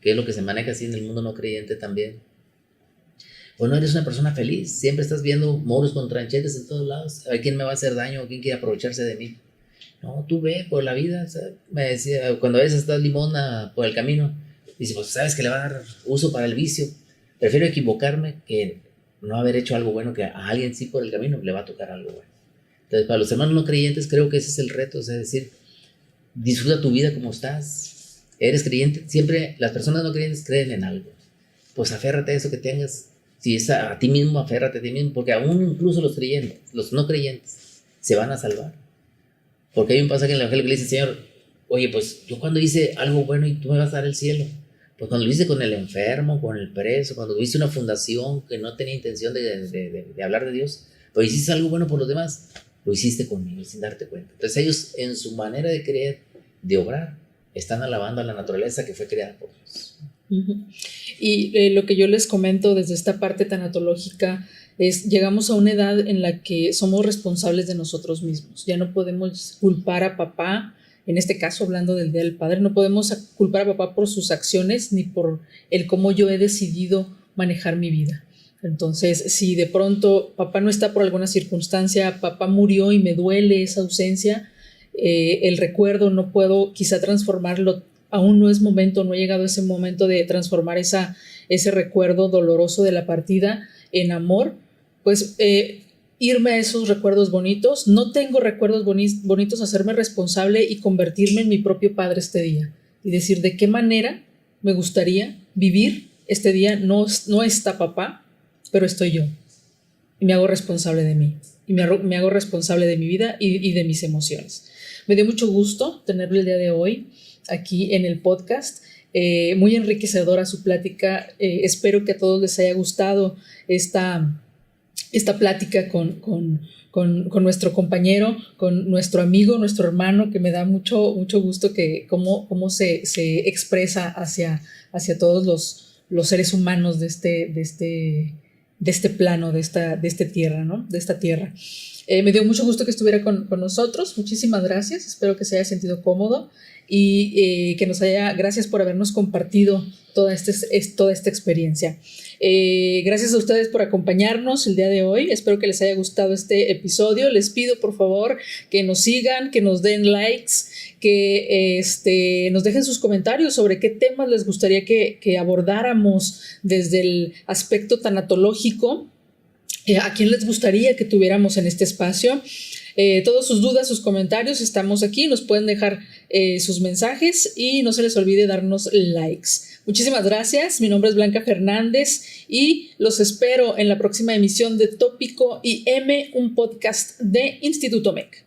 que es lo que se maneja así en el mundo no creyente también, o no eres una persona feliz, siempre estás viendo moros con tranchetes en todos lados, a ver quién me va a hacer daño, o quién quiere aprovecharse de mí. No, tú ve por la vida, o sea, me decía, cuando a veces estás limona por el camino, dice, pues sabes que le va a dar uso para el vicio, prefiero equivocarme que no haber hecho algo bueno, que a alguien sí por el camino le va a tocar algo bueno. Entonces, para los hermanos no creyentes, creo que ese es el reto, es decir, disfruta tu vida como estás. Eres creyente, siempre las personas no creyentes creen en algo. Pues aférrate a eso que tengas. Si es a ti mismo, aférrate a ti mismo, porque aún incluso los creyentes, los no creyentes, se van a salvar. Porque hay un pasaje en el Evangelio que le dice, Señor, oye, pues yo cuando hice algo bueno y tú me vas a dar el cielo. Pues cuando lo hice con el enfermo, con el preso, cuando hice una fundación que no tenía intención de hablar de Dios, pero hiciste algo bueno por los demás, lo hiciste conmigo sin darte cuenta. Entonces ellos en su manera de creer, de obrar, están alabando a la naturaleza que fue creada por Dios. Uh-huh. Y lo que yo les comento desde esta parte tanatológica es, llegamos a una edad en la que somos responsables de nosotros mismos. Ya no podemos culpar a papá. En este caso, hablando del Día del Padre, no podemos culpar a papá por sus acciones ni por el cómo yo he decidido manejar mi vida. Entonces, si de pronto papá no está por alguna circunstancia, papá murió y me duele esa ausencia, el recuerdo no puedo quizá transformarlo, aún no es momento, no ha llegado ese momento de transformar ese recuerdo doloroso de la partida en amor, pues irme a esos recuerdos bonitos. No tengo recuerdos bonitos, hacerme responsable y convertirme en mi propio padre este día y decir de qué manera me gustaría vivir este día. No está papá, pero estoy yo y me hago responsable de mí y me hago responsable de mi vida y de mis emociones. Me dio mucho gusto tenerlo el día de hoy aquí en el podcast. Muy enriquecedora su plática. Espero que a todos les haya gustado esta plática con nuestro compañero, con nuestro amigo, nuestro hermano, que me da mucho gusto que cómo se expresa hacia todos los seres humanos de este plano, de esta tierra, ¿no? De esta tierra. Me dio mucho gusto que estuviera con nosotros. Muchísimas gracias. Espero que se haya sentido cómodo y gracias por habernos compartido toda esta experiencia. Gracias a ustedes por acompañarnos el día de hoy. Espero que les haya gustado este episodio. Les pido por favor que nos sigan, que nos den likes, que nos dejen sus comentarios sobre qué temas les gustaría que abordáramos desde el aspecto tanatológico. ¿A quién les gustaría que tuviéramos en este espacio? Todas sus dudas, sus comentarios, estamos aquí, nos pueden dejar sus mensajes y no se les olvide darnos likes. Muchísimas gracias, mi nombre es Blanca Fernández y los espero en la próxima emisión de Tópico y M, un podcast de Instituto MEC.